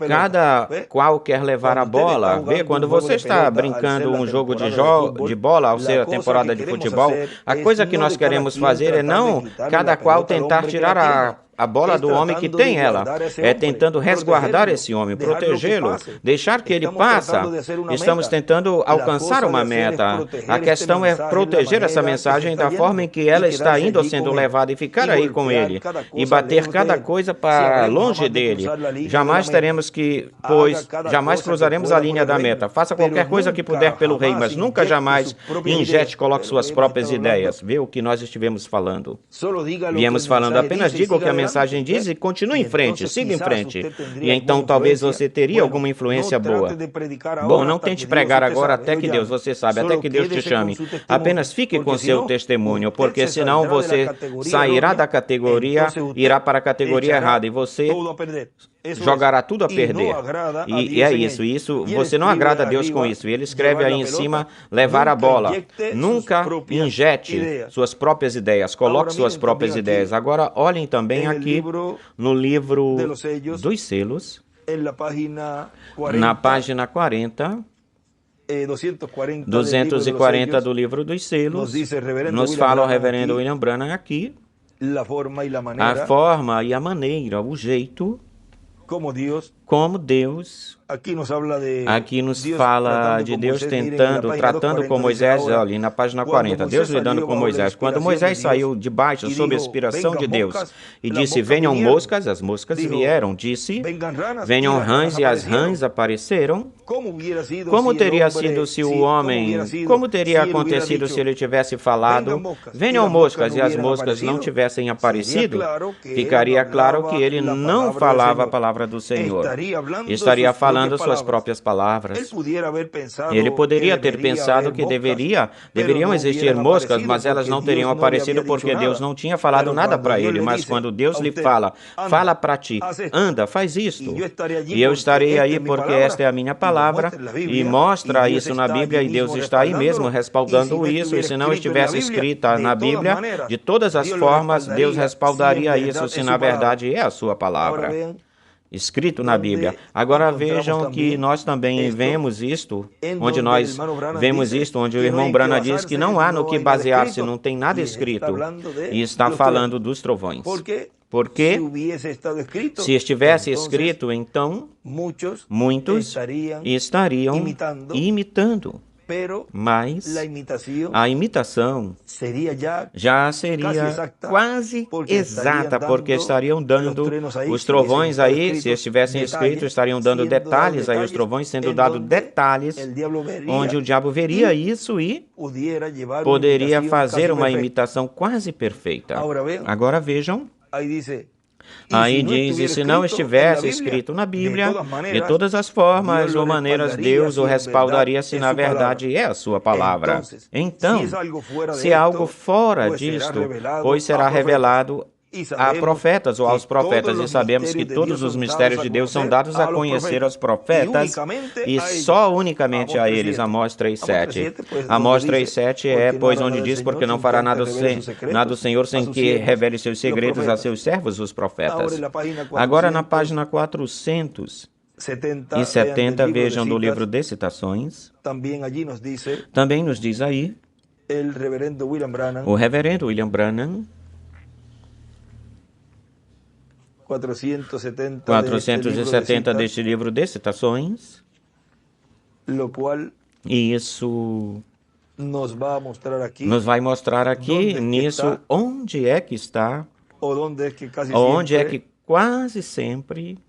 Cada qual quer levar a bola. Vê, quando você está brincando um jogo de bola, ao ser a temporada de futebol, a coisa que nós queremos fazer é não cada qual tentar tirar a bola do homem que tem ela. É tentando resguardar esse homem, protegê-lo, deixar que ele passa. Estamos tentando alcançar uma meta. A questão é proteger essa mensagem da forma em que ela está indo sendo levada e ficar aí com ele e bater cada coisa para longe dele. Jamais teremos que, pois jamais cruzaremos a linha da meta. Faça qualquer coisa que puder pelo rei, mas nunca jamais injete, coloque suas próprias ideias. Vê o que nós estivemos falando. Viemos falando, apenas diga o que a mensagem diz e continue em frente, siga em frente. E então talvez você teria alguma influência boa. Bom, não tente pregar agora até que Deus, você sabe, até que Deus te chame. Apenas fique com seu testemunho, porque senão você sairá da categoria, irá para a categoria errada e você jogará tudo a perder. E é isso, você não agrada a Deus com isso. E ele escreve aí em cima, levar a bola. Nunca injete suas próprias ideias, coloque suas próprias ideias. Agora, olhem também aqui no livro dos selos, na página 40, 240 do livro dos selos, nos fala o reverendo William Branham aqui, a forma e a maneira, o jeito, como Deus, aqui nos fala de Deus tratando com Moisés, ali na página 40, Deus lidando com Moisés. Quando Moisés saiu de baixo sob a inspiração de Deus e disse, venham moscas, as moscas vieram. Disse, venham rãs, e as rãs apareceram. Como teria sido se o homem, como teria acontecido se ele tivesse falado, venham moscas, e as moscas não tivessem aparecido? Ficaria claro que ele não falava a palavra do Senhor. Estaria falando suas próprias palavras. Ele poderia ter pensado que deveriam existir moscas, mas elas não teriam aparecido porque Deus não tinha falado nada para ele. Mas quando Deus lhe fala para ti, anda, faz isto. E eu estarei aí porque esta é a minha palavra, e mostra isso na Bíblia, e Deus está aí mesmo respaldando isso. E se não estivesse escrita na Bíblia, de todas as formas, Deus respaldaria isso se na verdade é a sua palavra. Escrito na Bíblia. Agora vejam que nós também vemos isto, onde o irmão Branham diz que não há no que basear-se, não tem nada escrito, e está falando dos trovões. Porque se estivesse escrito, então muitos estariam imitando. Mas a imitação já seria quase exata, porque estariam dando os trovões aí, se estivessem escritos, estariam dando detalhes aí, os trovões sendo dados detalhes, onde o diabo veria isso e poderia fazer uma imitação quase perfeita. Agora vejam. Aí diz, e se não estivesse escrito na Bíblia, de todas as formas ou maneiras, Deus o respaldaria se na verdade é a sua palavra. Então, se há algo fora disto, pois será revelado a profetas ou aos profetas, e sabemos que todos os mistérios de Deus são dados a conhecer aos profetas, e só unicamente a eles. Amós 3:7. Amós 3:7 é, pois, onde diz, porque não fará nada o Senhor sem que revele seus segredos a seus servos, os profetas. Agora, na página 470, vejam do livro de citações, também nos diz aí, o reverendo William Branham, 470 deste livro de citações, e isso nos vai mostrar aqui nisso onde é que está, onde é que quase sempre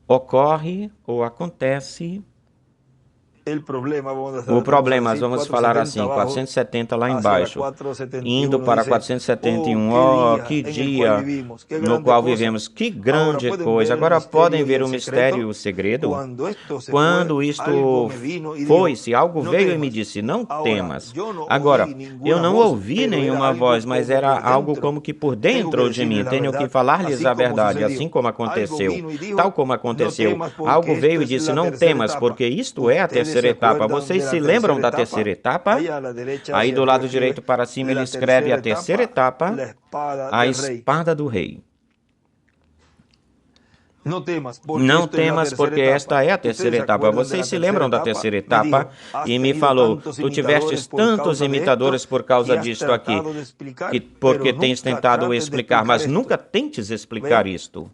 ocorre ou acontece o problema. Vamos falar assim, 470 lá embaixo, indo para 471, que dia no qual vivemos, que grande coisa. Agora podem ver o mistério e o segredo? Quando isto foi, se algo veio e me disse, não temas. Agora, eu não ouvi nenhuma voz, mas era algo como que por dentro de mim, tenho que falar-lhes a verdade, assim como aconteceu, tal como aconteceu. Algo veio e disse, não temas, porque isto é a terceira etapa. Vocês se lembram da terceira etapa? Aí do lado direito para cima ele escreve a terceira etapa, a espada do rei. Não temas, porque esta é a terceira etapa. Vocês se lembram da terceira etapa? E me falou, tu tivestes tantos imitadores por causa disto aqui, porque tens tentado explicar, mas nunca tentes explicar isto.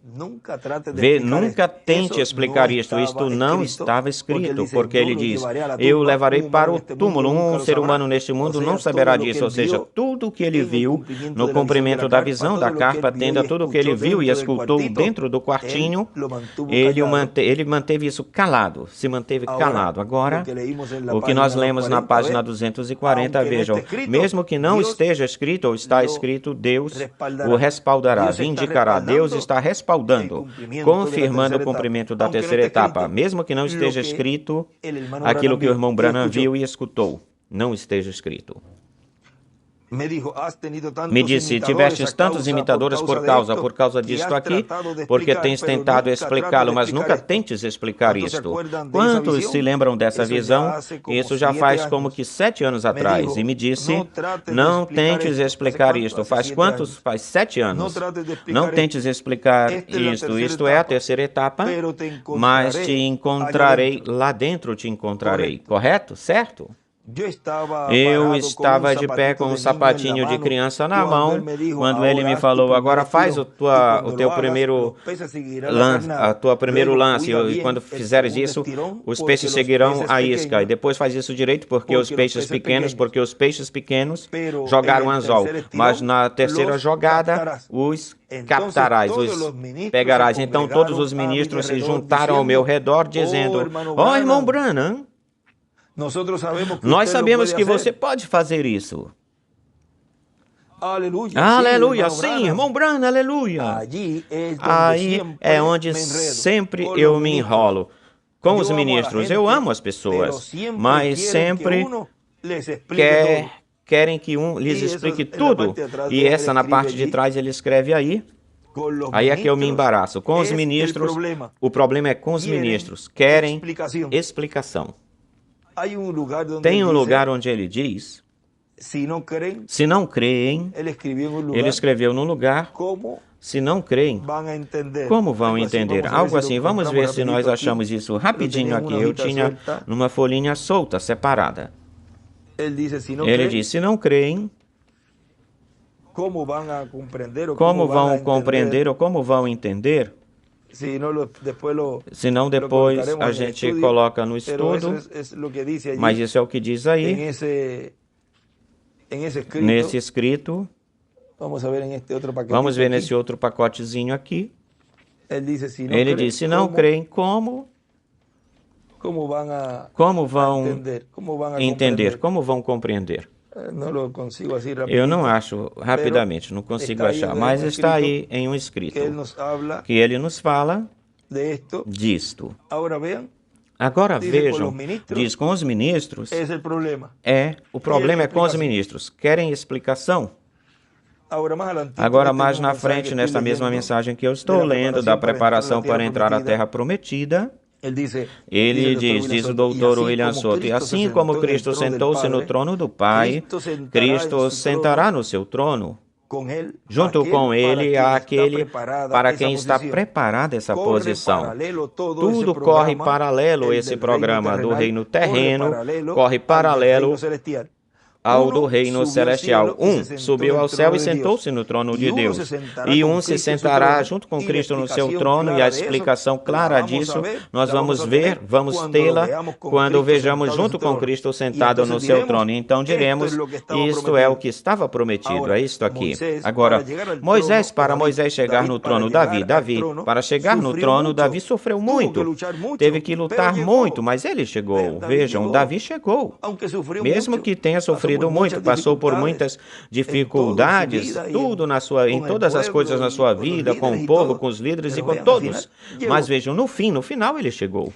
Nunca tente explicar isto. Isto não estava escrito, porque ele diz, eu levarei para o túmulo. Um ser humano neste mundo não saberá disso, ou seja, tudo o que ele viu no cumprimento da visão da carpa tenda, tudo o que ele viu e escutou dentro do quartinho, ele manteve isso calado, se manteve calado. Agora, o que nós lemos na página 240, vejam, mesmo que não esteja escrito ou está escrito, Deus o respaldará, vindicará. Deus está respaldando, confirmando o cumprimento da terceira etapa. Mesmo que não esteja escrito, aquilo que o irmão Branham viu e escutou, não esteja escrito. Me disse, tivestes tantos imitadores por causa disto aqui, porque tens tentado explicá-lo, mas nunca tentes explicar isto. Quantos se lembram dessa visão? Isso já faz como que 7 anos atrás. E me disse, não tentes explicar isto. Faz quantos? Faz 7 anos. Não tentes explicar isto. Isto é a terceira etapa, mas te encontrarei, lá dentro te encontrarei. Correto? Certo? Eu estava de pé com um sapatinho de criança na mão, quando ele me falou, agora faz o teu primeiro lance, e quando fizeres isso, os peixes seguirão a isca, e depois faz isso direito, porque os peixes pequenos jogaram anzol, mas na terceira jogada os captarás, os pegarás. Então todos os ministros se juntaram ao meu redor, dizendo, irmão Branham, nós sabemos que você pode fazer isso. Aleluia, sim, irmão Branham, aleluia. Aí é onde sempre eu me enrolo. Com os ministros, eu amo as pessoas, mas sempre querem que um lhes explique tudo. E essa na parte de trás ele escreve aí. Aí é que eu me embaraço. Com os ministros, o problema é com os ministros. Querem explicação. Tem um lugar onde ele diz, se não creem, ele escreveu num lugar, se não creem, como vão entender? Algo assim, vamos ver se nós achamos isso rapidinho aqui. Eu tinha numa folhinha solta, separada. Ele diz, se não creem, como vão compreender ou como vão entender? Senão depois a gente coloca no estudo, mas isso é o que diz aí, nesse escrito. Vamos ver nesse outro pacotezinho aqui. Ele diz, se não creem, como vão entender, como vão compreender? Eu não acho rapidamente, não consigo achar, mas está aí em um escrito, que ele nos fala disto. Agora vejam, diz com os ministros, o problema é com os ministros, querem explicação? Agora mais na frente, nesta mesma mensagem que eu estou lendo, da preparação para entrar à Terra Prometida, ele diz o doutor William Soto, e assim como Cristo sentou-se no trono do Pai, Cristo sentará no seu trono. Junto com ele há aquele para quem está preparada essa posição. Tudo corre paralelo esse programa do reino terreno, corre paralelo ao do reino celestial. Um subiu ao céu e sentou-se no trono de Deus. E um se sentará junto com Cristo no seu trono, e a explicação clara disso nós vamos ver, vamos tê-la quando vejamos junto com Cristo sentado no seu trono. Então diremos, isto é o que estava prometido, é isto aqui. Agora, para Moisés chegar no trono, Davi, para chegar no trono, Davi sofreu muito, teve que lutar muito, mas ele chegou. Vejam, Davi chegou. Mesmo que tenha sofrido muito, passou por muitas dificuldades, em todas as coisas na sua vida, com o povo, com os líderes e com todos. Mas vejam, no final ele chegou.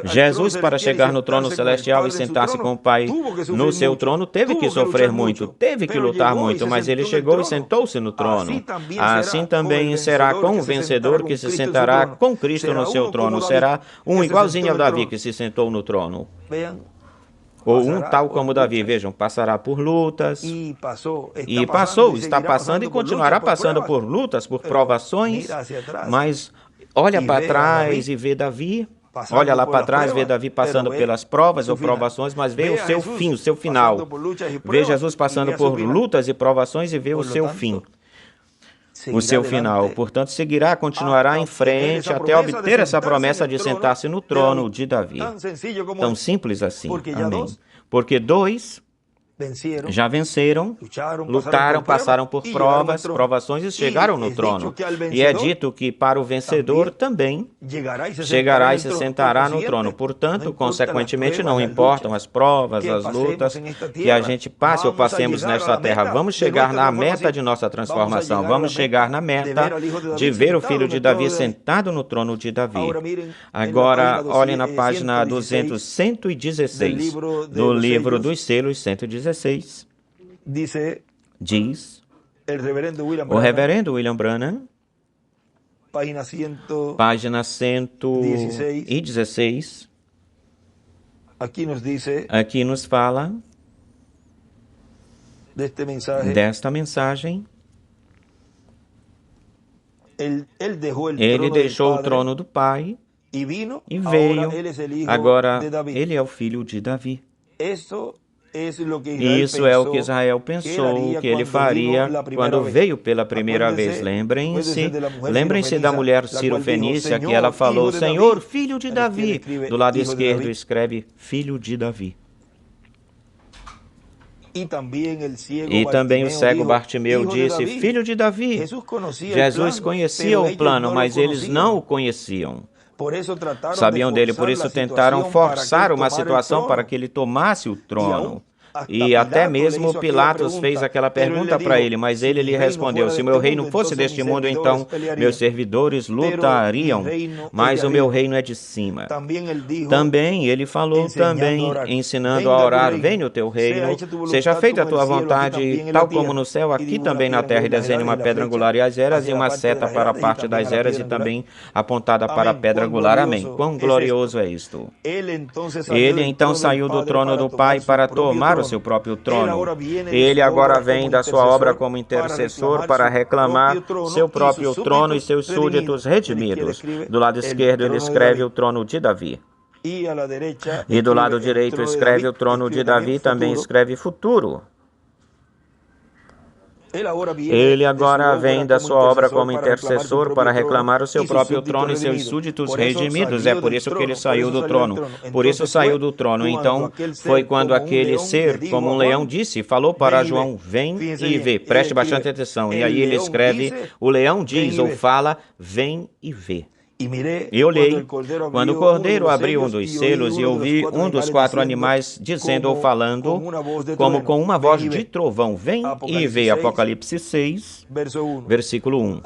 Jesus, para chegar no trono celestial e sentar-se com o Pai no seu trono, teve que sofrer muito, teve que lutar muito, mas ele chegou e sentou-se no trono. Assim também será com o vencedor que se sentará com Cristo no seu trono. Será um igualzinho ao Davi que se sentou no trono. Ou um tal como Davi, vejam, passará por lutas, está passando e continuará passando por lutas, por provações, mas olha para trás e vê Davi. Olha lá para trás, vê Davi passando pelas provas ou provações, mas vê o seu fim, o seu final. Vê Jesus passando por lutas e provações e vê o seu fim, o seu final. Portanto, seguirá, continuará em frente até obter essa promessa de sentar-se no trono de Davi. Tão simples assim. Amém. Porque dois já venceram, lutaram, passaram por provas, provações e chegaram no trono. E é dito que para o vencedor também chegará e se sentará no trono. Portanto, consequentemente, não importam as provas, as lutas que a gente passe ou passemos nesta terra. Vamos chegar na meta de nossa transformação. Vamos chegar na meta de ver o filho de Davi sentado no trono de Davi. Agora, olhem na página 116 do livro dos selos 116. Diz o reverendo William Branham, página 116, aqui nos fala desta mensagem. Ele deixou o trono do Pai e veio. Agora ele é o filho de Davi. Isso é o que Israel pensou que ele faria quando veio pela primeira vez. Lembrem-se da mulher Ciro-Fenícia, que ela falou, Senhor, filho de Davi. Do lado esquerdo escreve, filho de Davi. E também o cego Bartimeu disse, filho de Davi. Jesus conhecia o plano, mas eles não o conheciam. Sabiam dele, por isso tentaram forçar uma situação para que ele tomasse o trono. E até mesmo Pilatos fez aquela pergunta para ele, mas ele lhe respondeu, se o meu reino fosse deste mundo, então meus servidores lutariam, mas o meu reino é de cima. Também ele falou, ensinando a orar, venha o teu reino, seja feita a tua vontade, tal como no céu, aqui também na terra, e desenhe uma pedra angular e as eras, e uma seta para a parte das eras, e também apontada para a pedra angular. Amém. Quão glorioso é isto! Ele então saiu do trono do Pai para tomar o seu próprio trono. Ele agora vem da sua obra como intercessor para reclamar seu próprio trono e seus súditos redimidos. Do lado esquerdo ele escreve o trono de Davi. E do lado direito escreve o trono de Davi, também escreve futuro. Ele agora vem da sua obra como intercessor para reclamar o seu próprio trono e seus súditos redimidos. É por isso que ele saiu do trono. Por isso saiu do trono. Então, foi quando aquele ser, como um leão, disse, falou para João, vem e vê. Preste bastante atenção. E aí ele escreve, o leão diz ou fala, vem e vê. E olhei, quando o cordeiro abriu um dos selos, e ouvi um dos 4 animais dizendo ou falando, como com uma voz de trovão, vem e vê. Apocalipse 6, versículo 1.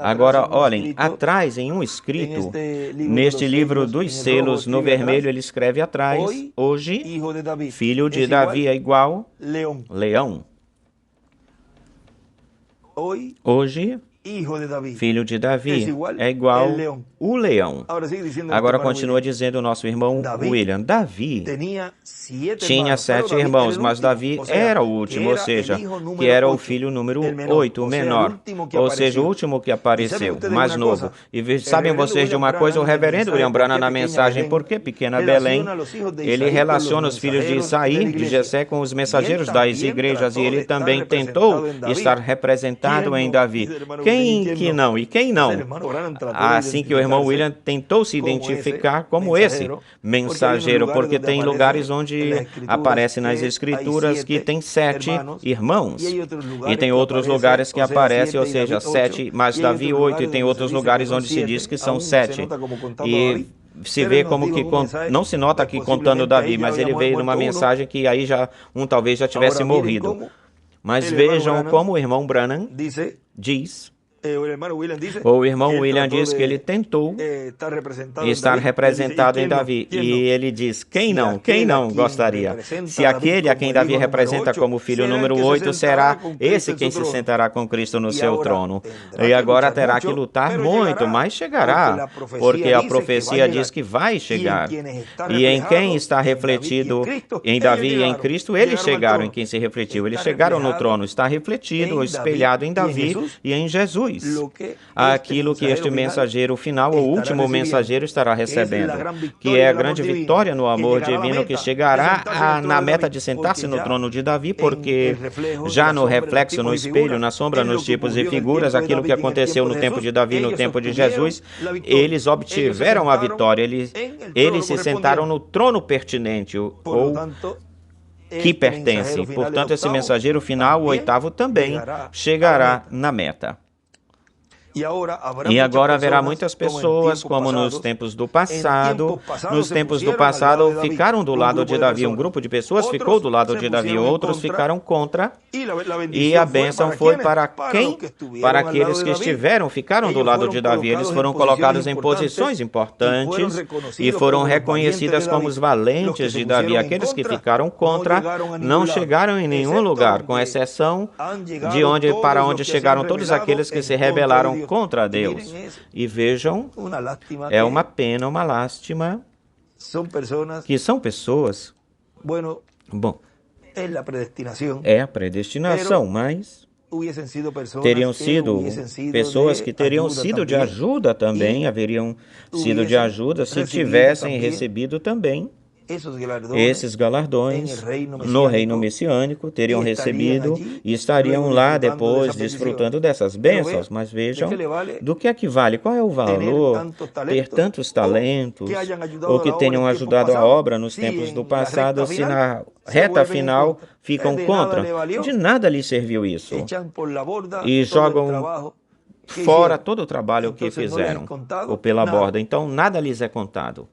Agora, olhem, atrás em um escrito, neste livro dos selos, no vermelho, ele escreve atrás, hoje, filho de Davi é igual, leão. Hoje, filho de Davi é igual o leão. Agora continua dizendo o nosso irmão William, Davi tinha 7 irmãos, mas Davi era o último, ou seja, que era o filho número 8, o menor, ou seja, o último que apareceu, mais novo. E sabem vocês de uma coisa, o reverendo William Branham na mensagem, Por que Pequena Belém, ele relaciona os filhos de Isaí, de Jessé, com os mensageiros das igrejas, e ele também tentou estar representado em Davi. Quem que não? E quem não? Assim que o irmão William tentou se identificar como esse mensageiro, porque tem lugares onde aparece nas escrituras que tem 7 irmãos. E tem outros lugares que aparece, ou seja, 7, mas Davi 8, e tem outros lugares onde se diz que são 7. E se vê como que, não se nota aqui contando Davi, mas ele veio numa mensagem que aí talvez já tivesse morrido. Mas vejam como o irmão Branham diz, o irmão William diz que ele tentou estar representado em Davi. E ele diz, quem não gostaria? Se aquele a quem Davi representa como filho número 8, será esse quem se sentará com Cristo no seu trono. E agora terá que lutar muito, mas chegará, porque a profecia diz que vai chegar. E em quem está refletido em Davi e em Cristo, eles chegaram em quem se refletiu. Eles chegaram no trono, está refletido, espelhado em Davi e em Jesus. Jesus aquilo que este mensageiro final, o último mensageiro, estará recebendo, que é a grande vitória no amor divino, que chegará na meta de sentar-se no trono de Davi, porque já no reflexo, no espelho, na sombra, nos tipos e figuras, aquilo que aconteceu no tempo de Davi, no tempo de Jesus, eles obtiveram a vitória, eles se sentaram no trono pertinente, ou que pertence. Portanto, esse mensageiro final, o oitavo, também chegará na meta. E agora haverá muitas pessoas, como nos tempos do passado. Nos tempos do passado ficaram do lado de Davi, um grupo de pessoas ficou do lado de Davi, outros ficaram contra. E a bênção foi para quem? Para aqueles que ficaram do lado de Davi. Eles foram colocados em posições importantes e foram reconhecidas como os valentes de Davi. Aqueles que ficaram contra não chegaram em nenhum lugar, com exceção de para onde chegaram todos aqueles que se rebelaram contra Deus. E vejam, é uma pena, uma lástima, que são pessoas, bom, é a predestinação, mas teriam sido pessoas que teriam sido de ajuda também, haveriam sido de ajuda se tivessem recebido também esses galardões no reino messiânico, teriam recebido e estariam lá depois desfrutando dessas bênçãos. Mas vejam, do que equivale? Qual é o valor ter tantos talentos ou que tenham ajudado a obra nos tempos do passado se na reta final ficam contra? De nada lhes serviu isso. E jogam fora todo o trabalho que fizeram, ou pela borda. Então, nada lhes é contado.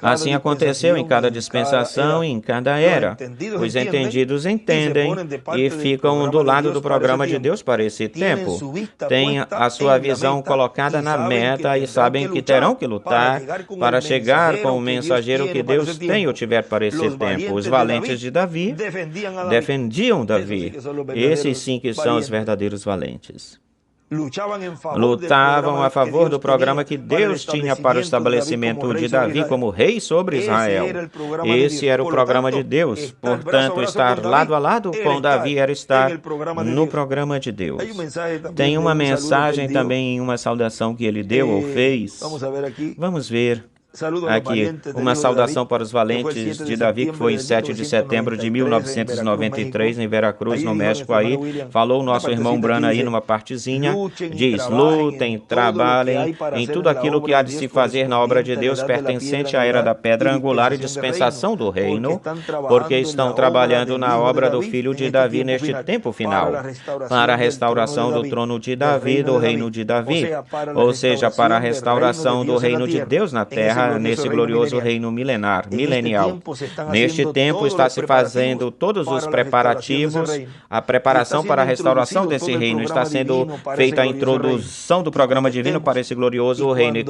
Assim aconteceu em cada dispensação e em cada era. Os entendidos entendem e ficam do lado do programa de Deus para esse tempo. Têm a sua visão colocada na meta e sabem que terão que lutar para chegar com o mensageiro que Deus tem ou tiver para esse tempo. Os valentes de Davi defendiam Davi. Esses sim que são os verdadeiros valentes. Lutavam a favor do programa que Deus tinha para o estabelecimento de Davi como rei sobre Israel. Esse era o programa de Deus. Portanto, estar lado a lado com Davi era estar no programa de Deus. Tem uma mensagem também em uma saudação que ele deu ou fez. Vamos ver. Aqui, uma saudação para os valentes de Davi, que foi em 7 de setembro de 1993, em Veracruz, no México. Aí, falou o nosso irmão Brana aí numa partezinha, diz: lutem, trabalhem em tudo aquilo que há de se fazer na obra de Deus pertencente à era da pedra angular e dispensação do reino, porque estão trabalhando na obra do filho de Davi neste tempo final, para a restauração do trono de Davi, do reino de Davi, ou seja, para a restauração do reino de Deus na terra, nesse glorioso reino milenial. Neste tempo está se fazendo todos os preparativos, a preparação para a restauração desse reino, está sendo feita a introdução do programa divino para esse glorioso reino. E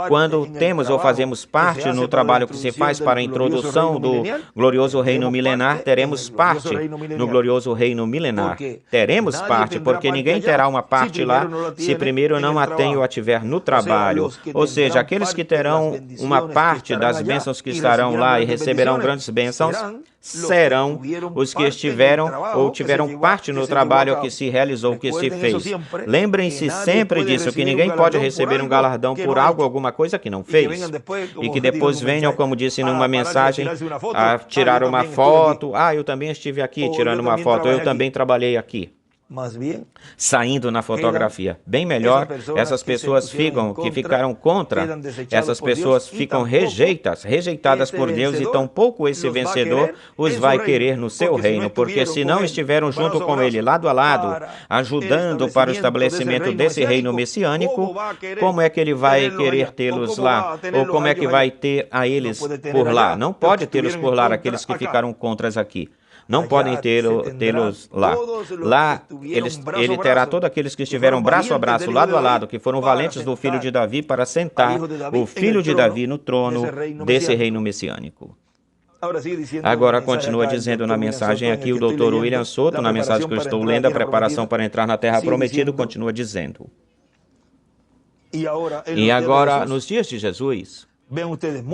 quando temos ou fazemos parte no trabalho que se faz para a introdução do glorioso reino milenar, teremos parte no glorioso reino milenar. Teremos parte, porque ninguém terá uma parte lá se primeiro não a tem ou a tiver no trabalho. Ou seja, aqueles que terão uma parte das bênçãos que estarão lá e receberão grandes bênçãos, serão os que estiveram ou tiveram parte no trabalho que se realizou, que se fez. Lembrem-se sempre disso, que ninguém pode receber um galardão por algo, alguma coisa que não fez. E que depois venham, como disse numa mensagem, a tirar uma foto. Eu também estive aqui tirando uma foto, eu também trabalhei aqui. Saindo na fotografia. Bem melhor, essas pessoas que ficaram contra, essas pessoas ficam rejeitadas por Deus, e tampouco esse vencedor os vai querer no seu reino, porque se não estiveram junto com ele, lado a lado, ajudando para o estabelecimento desse reino messiânico, como é que ele vai querer tê-los lá? Ou como é que vai ter a eles por lá? Não pode tê-los por lá, aqueles que ficaram contras aqui. Não podem tê-los lá. Lá, ele terá todos aqueles que estiveram braço a braço, lado a lado, que foram valentes do filho de Davi, para sentar o filho de Davi no trono desse reino messiânico. Agora continua dizendo na mensagem aqui o Dr. William Soto, na mensagem que eu estou lendo, a preparação para entrar na terra prometida, continua dizendo: e agora, nos dias de Jesus,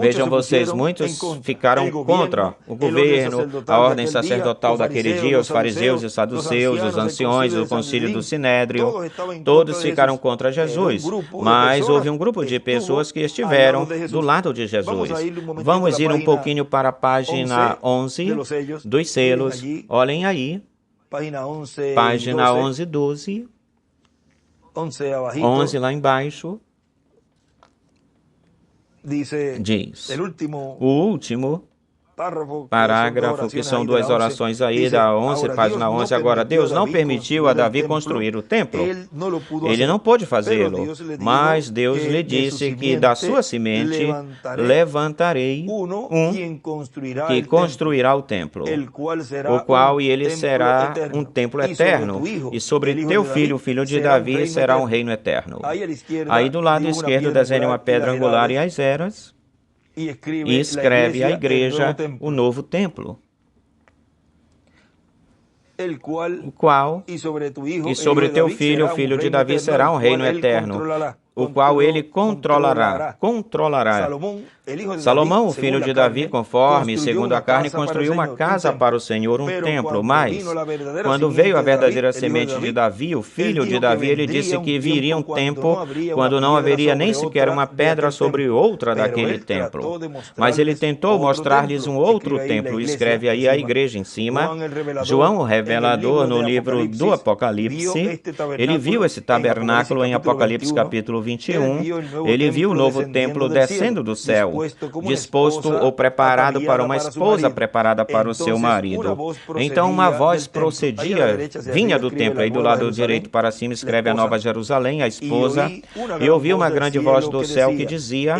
Vejam vocês, muitos ficaram contra o governo, a ordem sacerdotal daquele dia, os fariseus e saduceus, os anciões, o concílio do Sinédrio, todos ficaram contra Jesus. Mas houve um grupo de pessoas que estiveram do lado de Jesus. Vamos ir um pouquinho para a página 11 dos selos. Olhem aí, página 11, 12, 11 lá embaixo. Diz, o último parágrafo, que são duas orações aí, da 11, página 11, agora, Deus não permitiu a Davi construir o templo. Ele não pôde fazê-lo, mas Deus lhe disse que da sua semente levantarei um que construirá o templo, o qual ele será um templo eterno, e sobre teu filho, o filho de Davi, será um reino eterno. Aí do lado esquerdo desenha uma pedra angular e as eras, e escreve a igreja, o novo templo, o qual, e sobre teu filho, o filho de Davi, será um reino eterno, o qual ele controlará. Salomão, o filho de Davi, conforme, segundo a carne, construiu uma casa para o Senhor, um templo. Mas, quando veio a verdadeira semente de Davi, o filho de Davi, ele disse que viria um tempo quando não haveria nem sequer uma pedra sobre outra daquele templo. Mas ele tentou mostrar-lhes um outro templo. Escreve aí a igreja em cima. João, o revelador, no livro do Apocalipse, ele viu esse tabernáculo em Apocalipse capítulo 21, ele viu o novo templo descendo do céu, disposto ou preparado para uma esposa preparada para o seu marido. Então uma voz vinha do templo, aí do lado direito para cima escreve a Nova Jerusalém, a esposa, e ouvi uma grande voz do céu que dizia,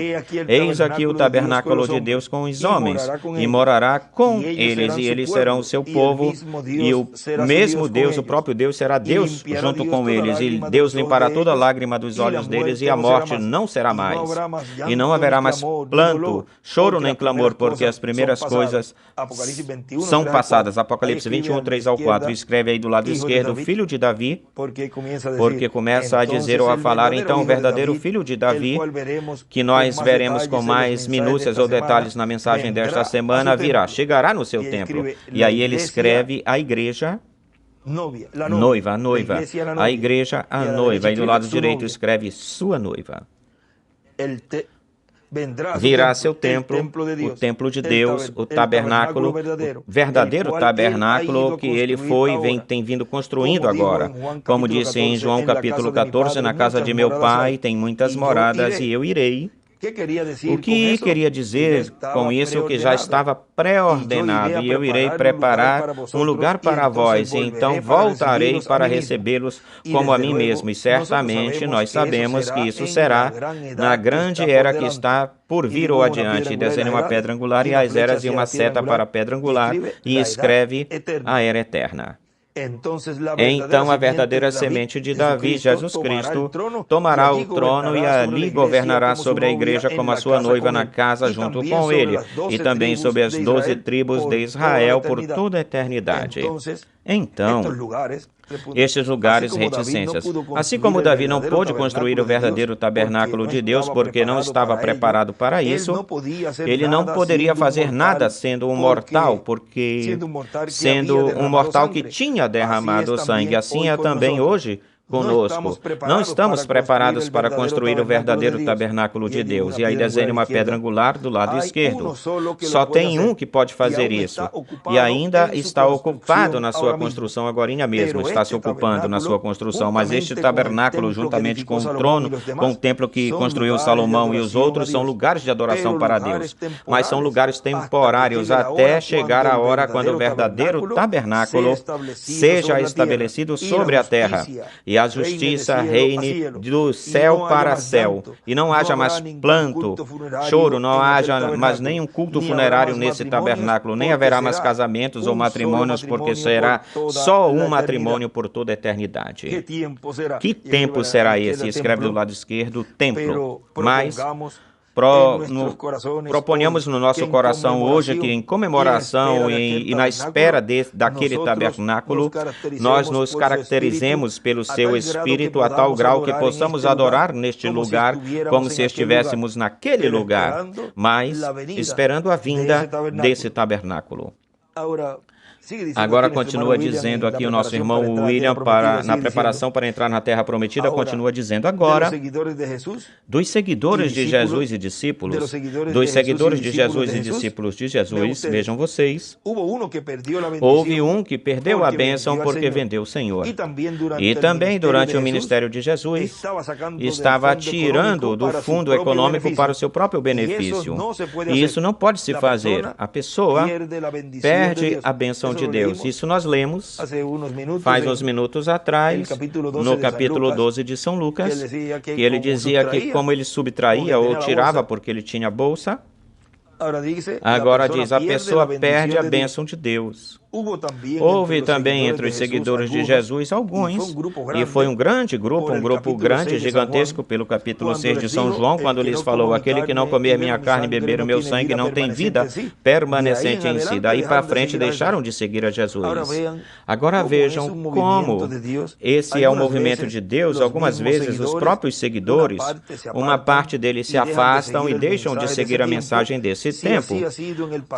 eis aqui o tabernáculo de Deus com os homens, e morará com eles, e eles serão o seu povo, e o mesmo Deus, o próprio Deus, será Deus junto com eles, e Deus limpará toda lágrima dos olhos deles, e a morte não será mais, e não haverá mais planto, choro nem clamor, porque as primeiras coisas são passadas. Apocalipse 21, 3 ao 4, escreve aí do lado esquerdo, filho de Davi, porque começa a dizer ou a falar, então o verdadeiro filho de Davi, que nós veremos com mais minúcias ou detalhes na mensagem desta semana, virá, chegará no seu templo, e aí ele escreve a igreja, noiva, a noiva, a igreja, a noiva, e do lado direito escreve sua noiva. Virá seu templo, o templo de Deus, o tabernáculo, o verdadeiro tabernáculo que ele tem vindo construindo agora. Como disse em João capítulo 14, na casa de meu pai tem muitas moradas e eu irei. O que queria dizer com isso? Que já estava pré-ordenado, e eu irei preparar um lugar para vós, e então voltarei para recebê-los como a mim mesmo. E certamente nós sabemos que isso será na grande era que está por vir ou adiante. Desenha uma pedra angular e as eras, e uma seta para a pedra angular, e escreve a era eterna. Então a verdadeira semente de Davi, Jesus Cristo, tomará o trono e ali governará sobre a igreja como a sua noiva na casa junto com ele, e também sobre as 12 tribos de Israel por toda a eternidade. Então, estes lugares, reticências. Assim como Davi não pôde construir o verdadeiro tabernáculo de Deus porque não estava preparado para isso, ele não poderia fazer nada sendo um mortal, porque sendo um mortal que tinha derramado sangue, assim é também hoje conosco. Não estamos preparados para construir o verdadeiro tabernáculo de Deus. E aí desenha uma pedra angular do lado esquerdo. Só tem um que pode fazer isso. E ainda está ocupado na sua construção agorinha mesmo. Está se ocupando na sua construção. Mas este tabernáculo, juntamente com o trono, com o templo que construiu Salomão e os outros, são lugares de adoração para Deus. Mas são lugares temporários até chegar a hora quando o verdadeiro tabernáculo seja estabelecido sobre a terra. E a justiça reine do céu para céu, e não haja mais planto, choro, não haja mais nenhum culto funerário nesse tabernáculo, nem haverá mais casamentos ou matrimônios, porque será só um matrimônio por toda a eternidade. Que tempo será esse? Escreve do lado esquerdo, templo. Mas proponhamos no nosso coração hoje que em comemoração e na espera daquele tabernáculo, nós nos caracterizemos pelo seu Espírito a tal grau que possamos adorar neste lugar como se estivéssemos naquele lugar, mas esperando a vinda desse tabernáculo. Agora continua dizendo aqui o nosso irmão William, na preparação para entrar na Terra Prometida, continua dizendo agora, dos seguidores de Jesus e discípulos, vejam vocês, houve um que perdeu a bênção porque vendeu o Senhor. E também durante o ministério de Jesus, estava tirando do fundo econômico para o seu próprio benefício. E isso não pode se fazer. A pessoa perde a bênção de Deus. Isso nós lemos faz uns minutos atrás, no capítulo 12 de São Lucas, que ele dizia que como ele subtraía ou tirava porque ele tinha bolsa, agora diz, a pessoa perde a bênção de Deus. Houve também entre os seguidores de Jesus alguns, e foi um grande grupo, gigantesco, pelo capítulo 6 de São João, quando lhes falou, aquele que não comer minha carne e beber o meu sangue não tem vida permanecente em si. Daí para frente deixaram de seguir a Jesus. Agora vejam como esse é o movimento de Deus. Algumas vezes os próprios seguidores, uma parte deles se afastam e deixam de seguir a mensagem desse tempo.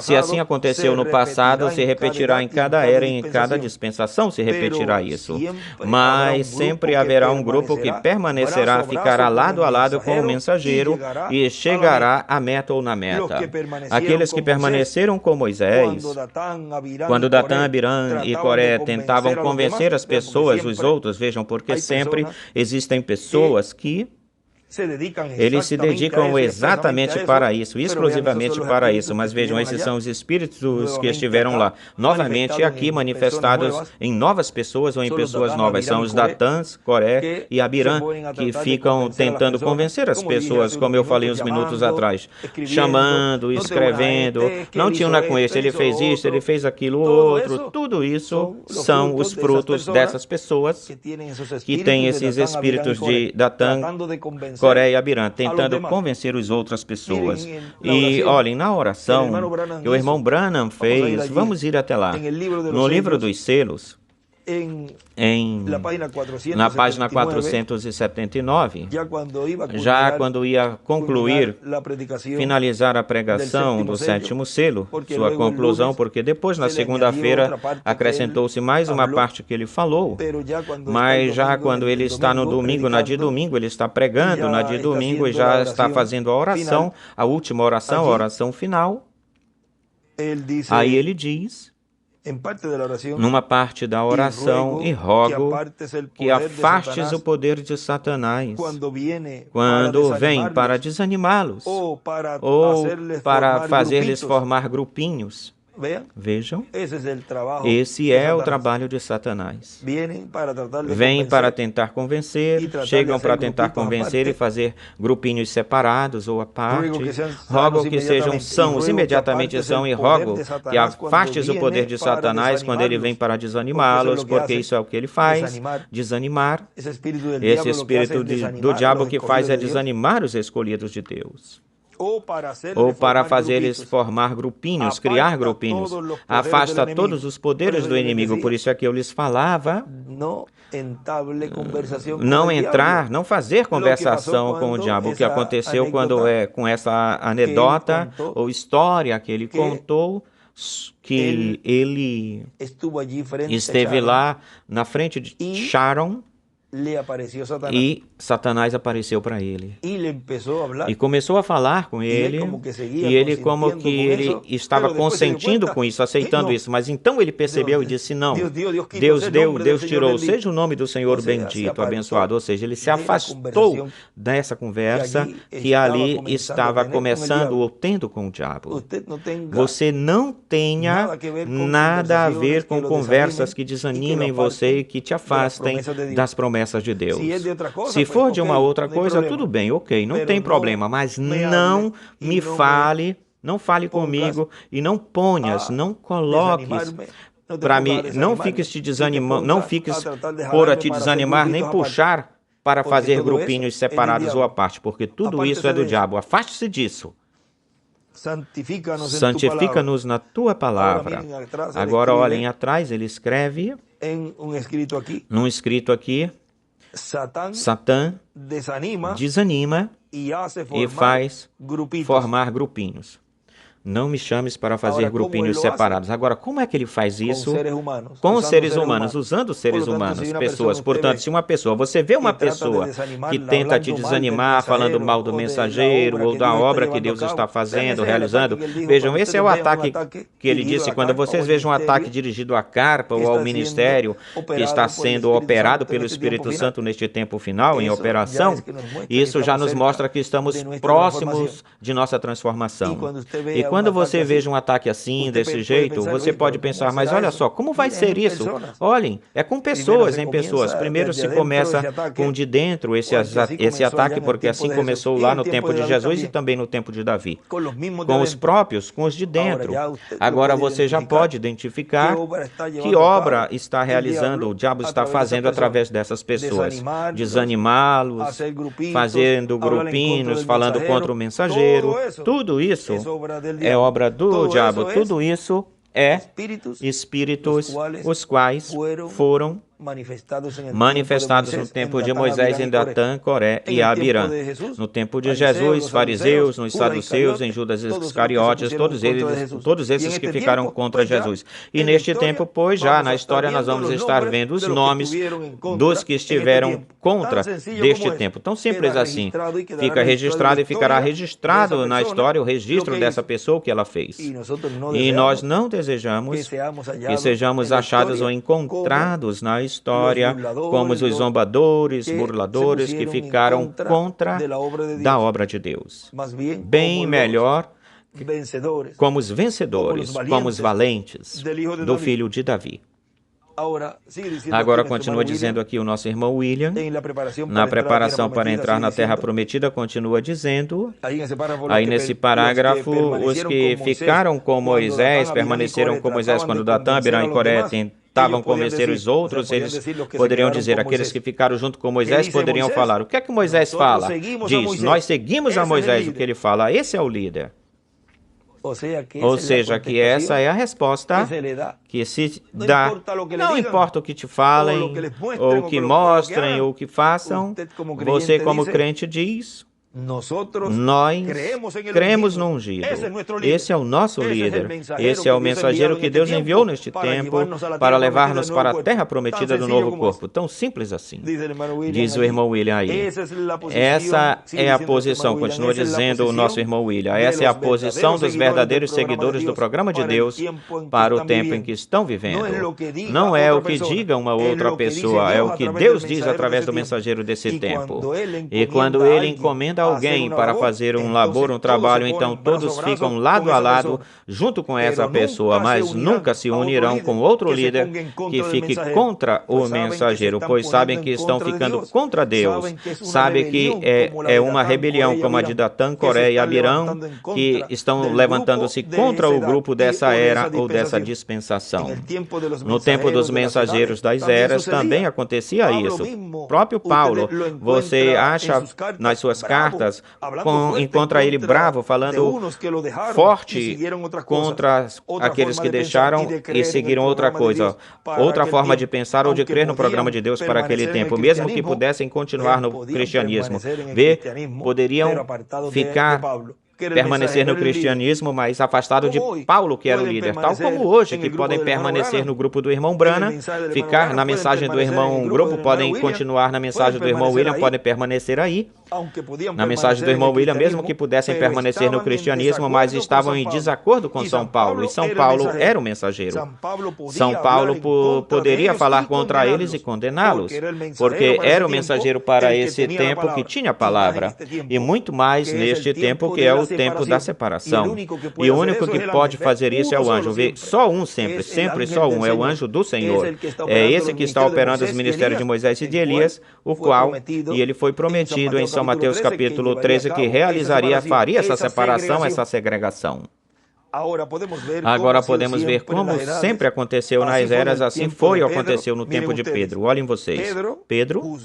Se assim aconteceu no passado, se repetirá em cada era e em cada dispensação se repetirá isso. Mas sempre haverá um grupo que permanecerá, ficará lado a lado com o mensageiro e chegará à meta ou na meta. Aqueles que permaneceram com Moisés, quando Datã, Abiram e Coré tentavam convencer as pessoas, os outros, vejam, porque sempre existem pessoas que eles se dedicam exatamente para isso, exclusivamente para isso. Mas vejam, esses são os espíritos que estiveram lá, novamente aqui manifestados em novas pessoas ou em pessoas novas. São os Datãs, Coré e Abiram, que ficam tentando convencer as pessoas, como eu falei uns minutos atrás, chamando, escrevendo, não tinham nada com esse, ele fez isso, ele fez aquilo outro. Tudo isso são os frutos dessas pessoas que têm esses espíritos de Datã, Coré e Abiram, tentando convencer as outras pessoas. E olhem, na oração que o irmão Branham fez, vamos ir até lá, no livro dos selos, na página 479, já quando ia concluir, finalizar a pregação do sétimo selo, sua conclusão, porque depois, na segunda-feira, acrescentou-se mais uma parte que ele falou, mas já quando ele está no domingo, na de domingo, ele está pregando, na de domingo, e já está fazendo a oração, a última oração, a oração final, aí ele diz, numa parte da oração, e rogo que afastes o poder de Satanás quando vem para desanimá-los ou para fazer-lhes formar grupinhos. Vejam, esse é o trabalho de Satanás. Vêm para tentar convencer, chegam para tentar convencer e fazer grupinhos separados ou à parte. Rogo que sejam sãos, imediatamente são, e rogo que afastes o poder de Satanás quando ele vem para desanimá-los, porque isso é o que ele faz, desanimar. Esse espírito do diabo que faz é desanimar os escolhidos de Deus. Ou para fazer-lhes formar grupinhos, criar grupinhos. Afasta todos os poderes do inimigo. Por isso é que eu lhes falava, não entrar, não fazer conversação com o diabo. O que aconteceu quando com essa anedota ou história que ele contou, que ele esteve lá na frente de Sharon, e Satanás apareceu para ele e começou a falar com ele, e ele como que ele estava consentindo com isso, aceitando isso, mas então ele percebeu e disse, não, Deus deu, Deus tirou, seja o nome do Senhor bendito, abençoado. Ou seja, ele se afastou dessa conversa que ali estava começando ou tendo com o diabo. Você não tenha nada a ver com conversas que desanimem você e que te afastem das promessas de Deus. Se for de uma outra coisa, tudo bem, ok, não tem problema, mas não me fale, não fale comigo e não ponhas, não coloques para mim, não fiques te desanimando, não fiques por a te desanimar, nem puxar para fazer grupinhos separados ou à parte, porque tudo isso é do diabo. Afaste-se disso. Santifica-nos na tua palavra. Agora olhem atrás, ele escreve num escrito aqui, Satã desanima e faz formar grupinhos. Não me chames para fazer grupinhos separados. Agora, como é que ele faz isso? Com os seres humanos, usando os seres humanos, pessoas. Portanto, se uma pessoa, você vê uma pessoa que tenta te desanimar, falando mal do mensageiro ou da obra que Deus está fazendo, realizando, vejam, esse é o ataque que ele disse. Quando vocês vejam um ataque dirigido à carpa ou ao ministério que está sendo operado pelo Espírito Santo neste tempo final, em operação, isso já nos mostra que estamos próximos de nossa transformação. E quando você veja um ataque assim, desse jeito, você pode pensar, mas olha só, como vai ser isso? Olhem, é com pessoas, em pessoas. Primeiro se começa com de dentro esse ataque, porque assim começou lá no tempo de Jesus e também no tempo de Davi. Com os próprios, com os de dentro. Agora você já pode identificar que obra está realizando, o diabo está fazendo através dessas pessoas. Desanimá-los, fazendo grupinhos, falando contra o mensageiro. Tudo isso é obra do diabo. Tudo isso é espíritos os quais foram manifestados no tempo de Moisés em Datã, Coré e Abirã. No tempo de Jesus, fariseus, nos saduceus, em Judas Iscariotes, todos esses que ficaram contra Jesus. E neste tempo, pois, já na história nós vamos estar vendo os nomes dos que estiveram contra deste tempo. Tão simples assim. Fica registrado e ficará registrado na história o registro dessa pessoa, o que ela fez. E nós não desejamos que sejamos achados ou encontrados na história como os zombadores, burladores que ficaram contra da obra de Deus. Bem melhor como os vencedores, como os valentes do filho de Davi. Agora continua dizendo aqui o nosso irmão William, na preparação para entrar na terra prometida, continua dizendo, aí nesse parágrafo, os que ficaram com Moisés, permaneceram com Moisés quando Datã, Abirã e Coré tentavam convencer os outros, eles poderiam dizer, aqueles que ficaram junto com Moisés poderiam falar. O que é que Moisés fala? Diz, nós seguimos a Moisés, o que ele fala, esse é o líder. Ou seja, que essa é a resposta que se dá. Não importa o que te falem, ou o que mostrem, ou o que façam, você como crente diz, nós cremos no ungido. Esse é o nosso líder. Esse é o mensageiro que Deus enviou neste tempo para levar-nos para a terra prometida do novo corpo. Tão simples assim. Diz o irmão William aí. Essa é a posição, continua dizendo o nosso irmão William, essa é a posição dos verdadeiros seguidores do programa de Deus para o tempo em que estão vivendo. Não é o que diga uma outra pessoa, é o que Deus diz através do mensageiro desse tempo. E quando ele encomenda alguém para fazer um labor, um trabalho, então todos ficam lado a lado junto com essa pessoa, mas nunca se unirão com outro líder que fique contra o mensageiro, pois sabem que estão ficando contra Deus. Sabem que é uma rebelião como a de Datã, Coré e Abirã, que estão levantando-se contra o grupo dessa era ou dessa dispensação. No tempo dos mensageiros das eras também acontecia isso. O próprio Paulo, você acha nas suas cartas, encontra ele bravo, falando forte contra aqueles que deixaram e seguiram outra coisa, outra forma de pensar ou de crer no programa de Deus para aquele tempo, mesmo que pudessem continuar no cristianismo. Poderiam permanecer no cristianismo, mas afastado de Paulo, que era o líder, tal como hoje, que podem permanecer no grupo do irmão Branham, ficar na mensagem do irmão grupo, podem continuar na mensagem do irmão William, podem permanecer aí, na mensagem do irmão William, mesmo que pudessem permanecer no cristianismo, mas estavam em desacordo com São Paulo, e São Paulo era o mensageiro. São Paulo poderia falar contra eles e condená-los, porque era o mensageiro para esse tempo que tinha a palavra, e muito mais neste tempo que é o tempo da separação. E o único que pode fazer isso é o anjo. Só um sempre só um, é o anjo do Senhor. É esse que está operando os ministérios de Moisés e de Elias, o qual, e ele foi prometido em São Mateus capítulo 13, que faria essa separação, essa segregação. Agora podemos ver como sempre aconteceu nas eras, assim foi ou aconteceu no tempo de Pedro. Olhem vocês. Pedro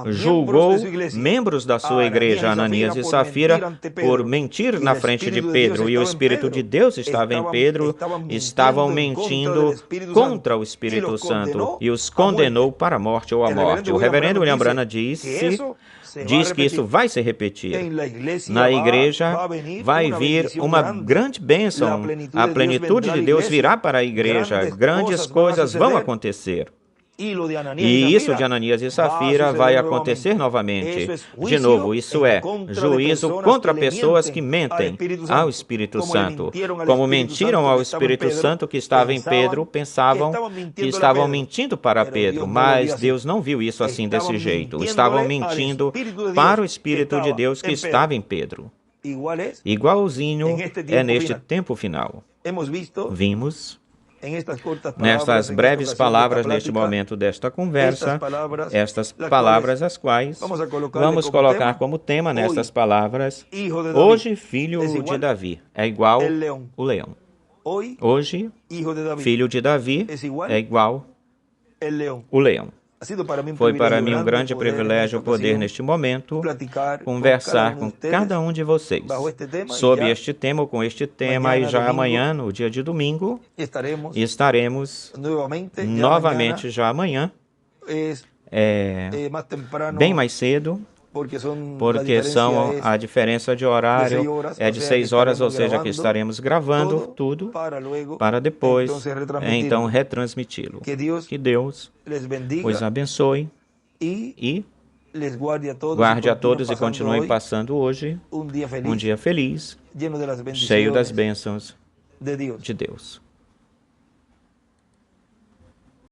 julgou membros da sua igreja, Ananias e Safira, por mentir na frente de Pedro. E o Espírito de Deus estava em Pedro, estavam mentindo contra o Espírito Santo e os condenou para a morte ou a morte. O reverendo William Branham diz que isso vai se repetir. Na igreja vai vir uma grande bênção. A plenitude de Deus virá para a igreja. Grandes coisas vão acontecer. E isso de Ananias e Safira vai acontecer novamente. De novo, isso é juízo contra pessoas que mentem ao Espírito Santo. Como mentiram ao Espírito Santo que estava em Pedro, pensavam que estavam mentindo para Pedro, mas Deus não viu isso assim desse jeito. Estavam mentindo para o Espírito de Deus que estava em Pedro. Igualzinho é neste tempo final. Vimos nestas breves palavras, neste momento desta conversa, estas palavras as quais vamos colocar como tema nestas palavras, hoje filho de Davi é igual o leão. Hoje, filho de Davi é igual o leão. Foi para mim um grande privilégio poder, neste momento, conversar com cada um de vocês sobre este tema ou com este tema, e já amanhã, no dia de domingo, estaremos novamente já amanhã, bem mais cedo, porque a diferença de horário é de 6 horas, ou seja, que estaremos gravando tudo para depois, então, retransmiti-lo. Que Deus os abençoe e guarde a todos e continue passando hoje um dia feliz, cheio das bênçãos de Deus.